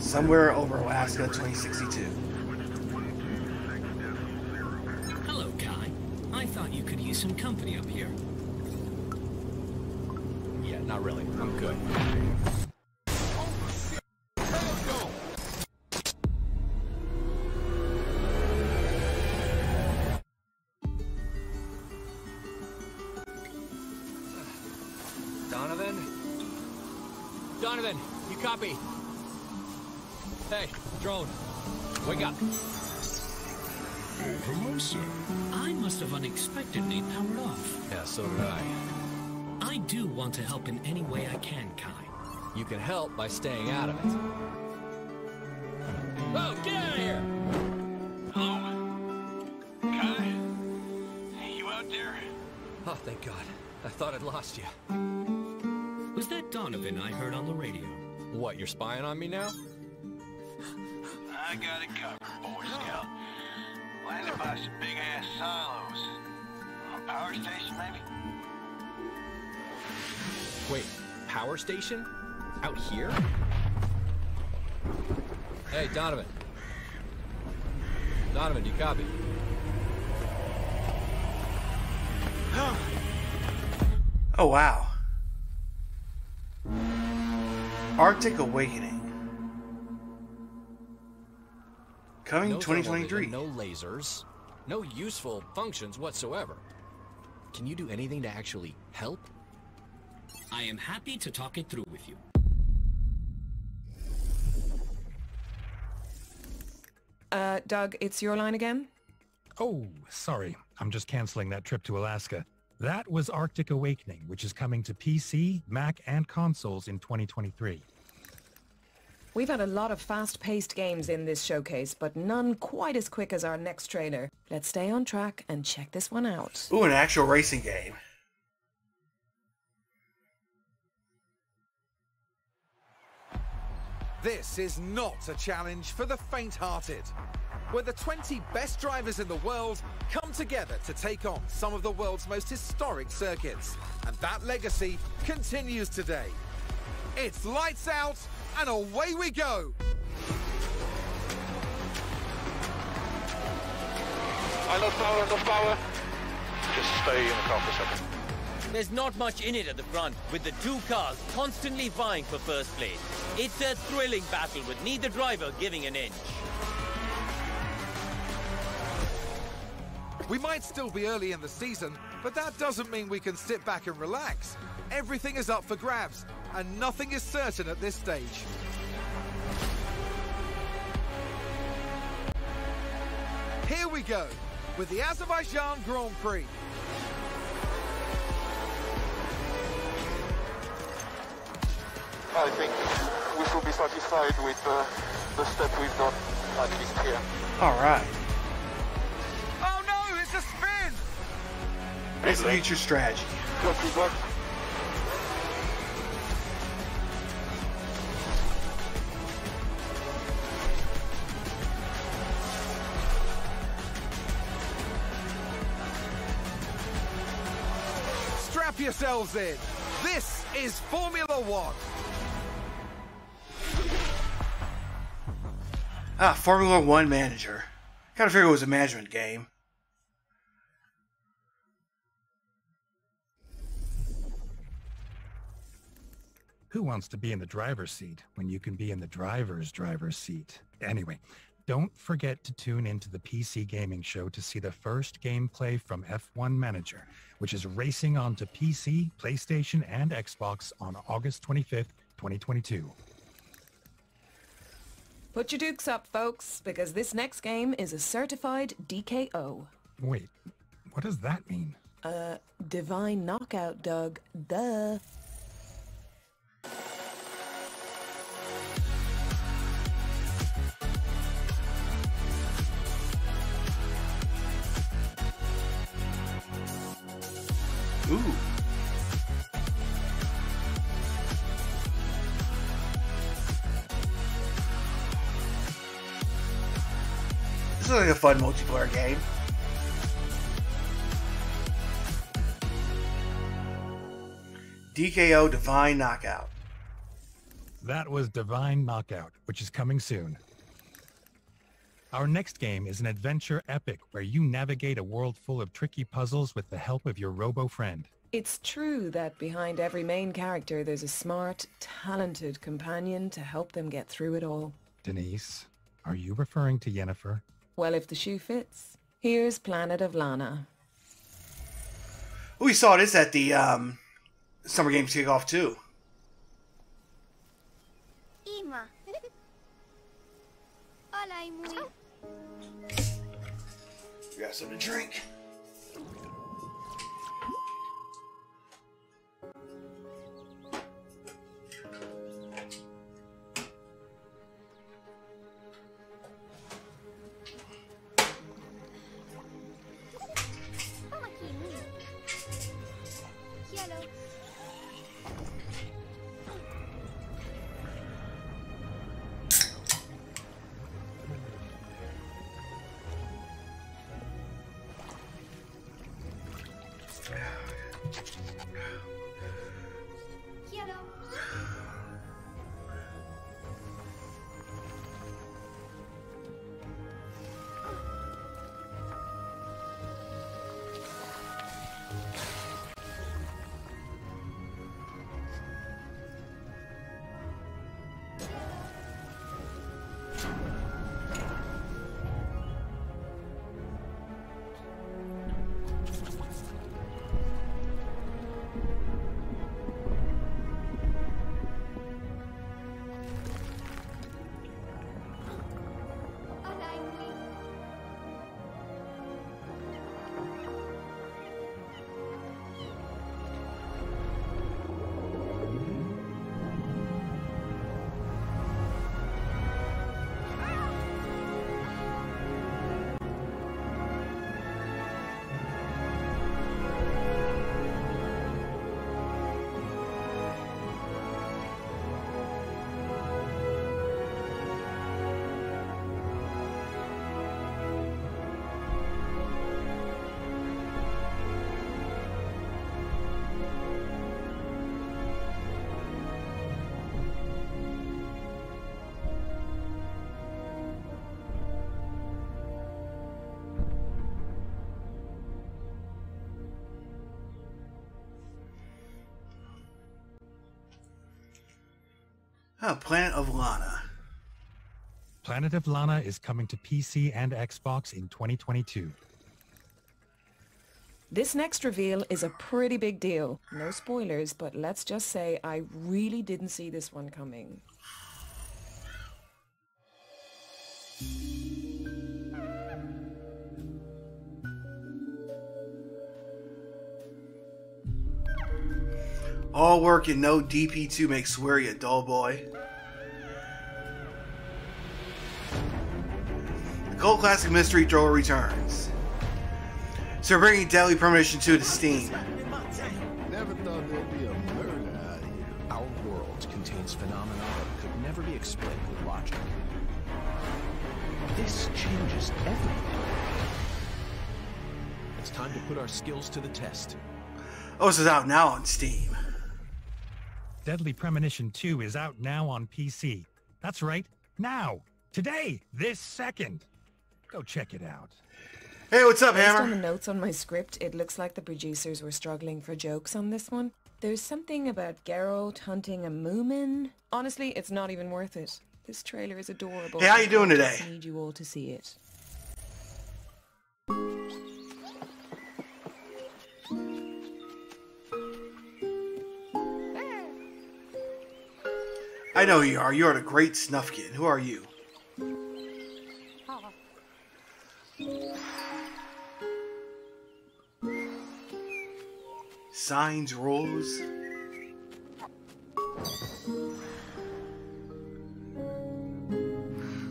Somewhere over Alaska, 2062. Hello, Kai. I thought you could use some company up here. Yeah, not really. I'm good. Donovan? Donovan, you copy? Hey, drone. Wake up. Hello, sir. I must have unexpectedly powered off. Yeah, so did I. I do want to help in any way I can, Kai. You can help by staying out of it. Oh, get out of here! Hello? Kai? You out there? Oh, thank God. I thought I'd lost you. Was that Donovan I heard on the radio? What, you're spying on me now? I got it covered, Boy Scout. Landed by some big-ass silos. A power station, maybe? Wait, power station? Out here? Hey, Donovan. Donovan, do you copy? Oh, wow. Arctic Awakening. Coming 2023. No lasers. No useful functions whatsoever. Can you do anything to actually help? I am happy to talk it through with you. Doug, it's your line again? Oh, sorry. I'm just canceling that trip to Alaska. That was Arctic Awakening, which is coming to PC, Mac, and consoles in 2023. We've had a lot of fast-paced games in this showcase, but none quite as quick as our next trailer. Let's stay on track and check this one out. Ooh, an actual racing game. This is not a challenge for the faint-hearted, where the 20 best drivers in the world come together to take on some of the world's most historic circuits. And that legacy continues today. It's lights out, and away we go! No power. Just stay in the car for a second. There's not much in it at the front, with the two cars constantly vying for first place. It's a thrilling battle with neither driver giving an inch. We might still be early in the season, but that doesn't mean we can sit back and relax. Everything is up for grabs, and nothing is certain at this stage. Here we go, with the Azerbaijan Grand Prix. I think we should be satisfied with the step we've done, at least here. Alright. Oh no, it's a spin! Execute your strategy. Got feedback. Strap yourselves in. This is Formula One. Ah, Formula One manager. Kind of figured it was a management game. Who wants to be in the driver's seat when you can be in the driver's seat? Anyway, don't forget to tune into the PC Gaming Show to see the first gameplay from F1 Manager, which is racing onto PC, PlayStation, and Xbox on August 25th, 2022. Put your dukes up, folks, because this next game is a certified DKO. Wait, what does that mean? Divine knockout, Doug. Duh. Ooh. This is like a fun multiplayer game. DKO Divine Knockout. That was Divine Knockout, which is coming soon. Our next game is an adventure epic where you navigate a world full of tricky puzzles with the help of your robo-friend. It's true that behind every main character there's a smart, talented companion to help them get through it all. Denise, are you referring to Yennefer? Well, if the shoe fits. Here's Planet of Lana. We saw this at the Summer Games Kickoff too. Ima. Hola, Imui. We got something to drink. Planet of Lana. Planet of Lana is coming to PC and Xbox in 2022. This next reveal is a pretty big deal. No spoilers, but let's just say I really didn't see this one coming. All work and no DP2 makes Sweary a dull boy. The cult classic mystery thriller returns. So we're bringing Deadly Premonition 2 to Steam. Never thought there'd be a murder out here. Our world contains phenomena that could never be explained with logic. This changes everything. It's time to put our skills to the test. Oh, this is out now on Steam. Deadly Premonition 2 is out now on PC. That's right, now, today, this second. Go check it out. Hey, what's up, Based Hammer? on the notes on my script, it looks like the producers were struggling for jokes on this one. There's something about Geralt hunting a Moomin. Honestly, it's not even worth it. This trailer is adorable. Hey, how you doing I today? just need you all to see it. I know who you are. You are the great Snuffkin. Who are you? Signs, rules.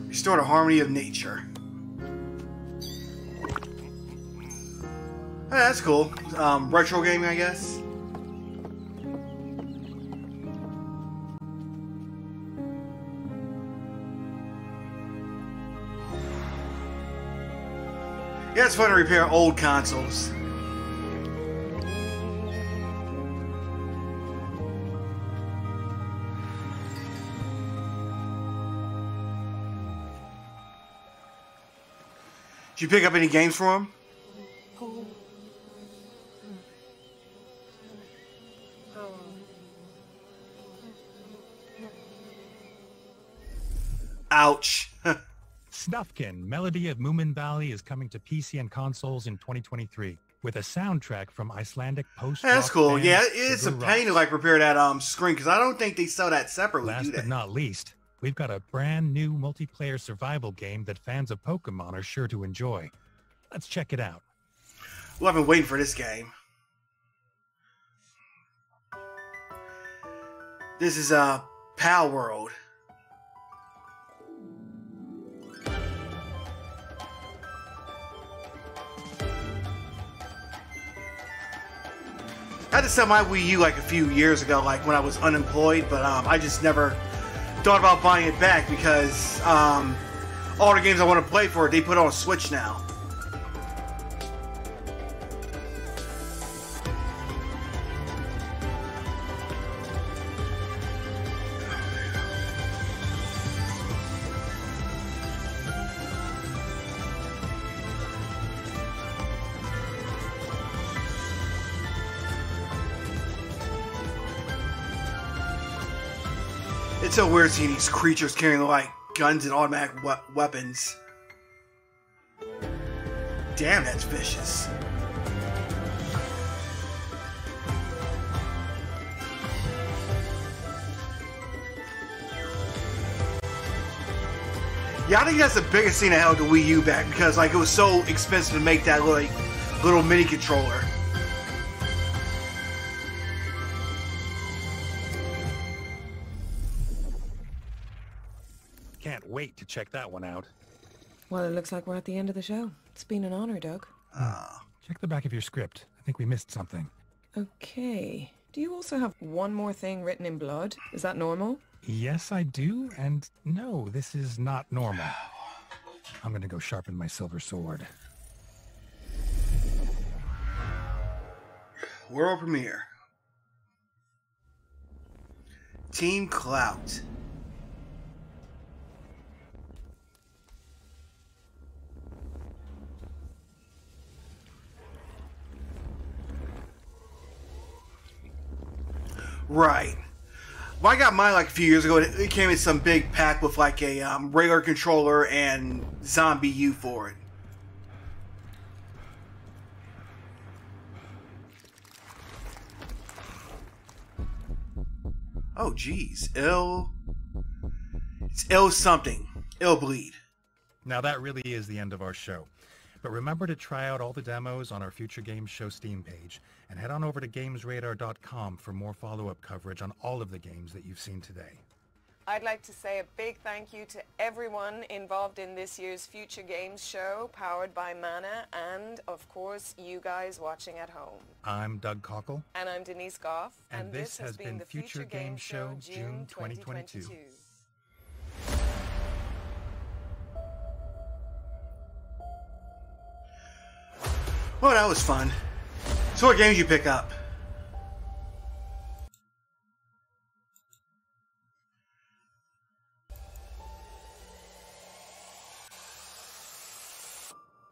Restore the harmony of nature. Hey, that's cool. Retro gaming, I guess. Yeah, it's fun to repair old consoles. Did you pick up any games for him? Ouch. Snuffkin, Melody of Moomin Valley is coming to PC and consoles in 2023 with a soundtrack from Icelandic post. Hey, that's cool. Yeah, it's a pain to like repair that screen because I don't think they sell that separately. Last do they? but not least, we've got a brand new multiplayer survival game that fans of Pokemon are sure to enjoy. Let's check it out. Well, I've been waiting for this game. This is Palworld. I had to sell my Wii U like a few years ago, like when I was unemployed, but I just never thought about buying it back because all the games I want to play for it, they put on a Switch now. It's so weird seeing these creatures carrying like guns and automatic weapons. Damn, that's vicious. Yeah, I think that's the biggest thing that held the Wii U back because like it was so expensive to make that little mini controller. Can't wait to check that one out. Well, it looks like we're at the end of the show. It's been an honor, Doug. Check the back of your script. I think we missed something. Okay. Do you also have one more thing written in blood? Is that normal? Yes, I do, and no, this is not normal. I'm gonna go sharpen my silver sword. World premiere. Team Clout. Right. Well, I got mine like a few years ago. It came in some big pack with like a regular controller and Zombie U for it. Oh, geez. It's L something. L bleed. Now that really is the end of our show. But remember to try out all the demos on our Future Games Show Steam page, and head on over to GamesRadar.com for more follow-up coverage on all of the games that you've seen today. I'd like to say a big thank you to everyone involved in this year's Future Games Show, powered by Mana, and, of course, you guys watching at home. I'm Doug Cockle. And I'm Denise Goff. And this has been the Future Games Show, June 2022. Well, that was fun. So what games you pick up?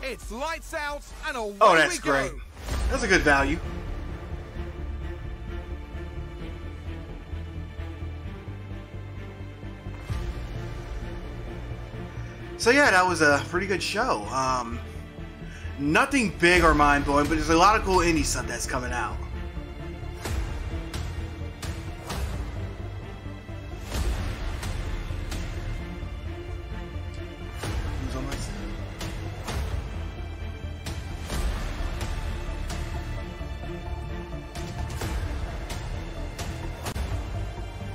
It's lights out and away Oh, that's we go. great. That's a good value. So yeah, that was a pretty good show. Nothing big or mind-blowing, but there's a lot of cool indie stuff that's coming out. Who's on my side?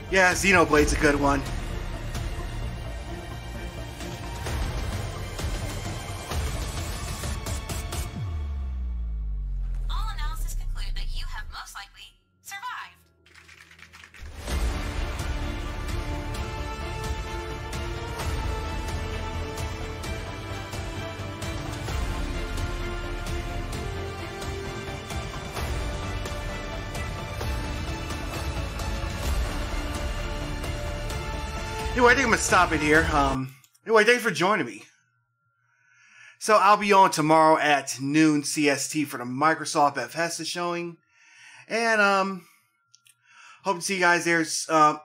Yeah, Xenoblade's a good one. Anyway, I think I'm going to stop it here. Anyway, thanks for joining me. So I'll be on tomorrow at noon CST for the Microsoft Bethesda showing. And hope to see you guys there.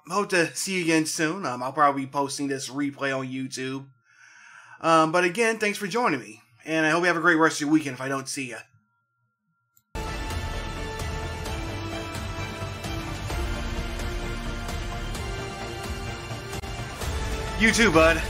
Hope to see you again soon. I'll probably be posting this replay on YouTube. But again, thanks for joining me. And I hope you have a great rest of your weekend if I don't see you. You too, bud.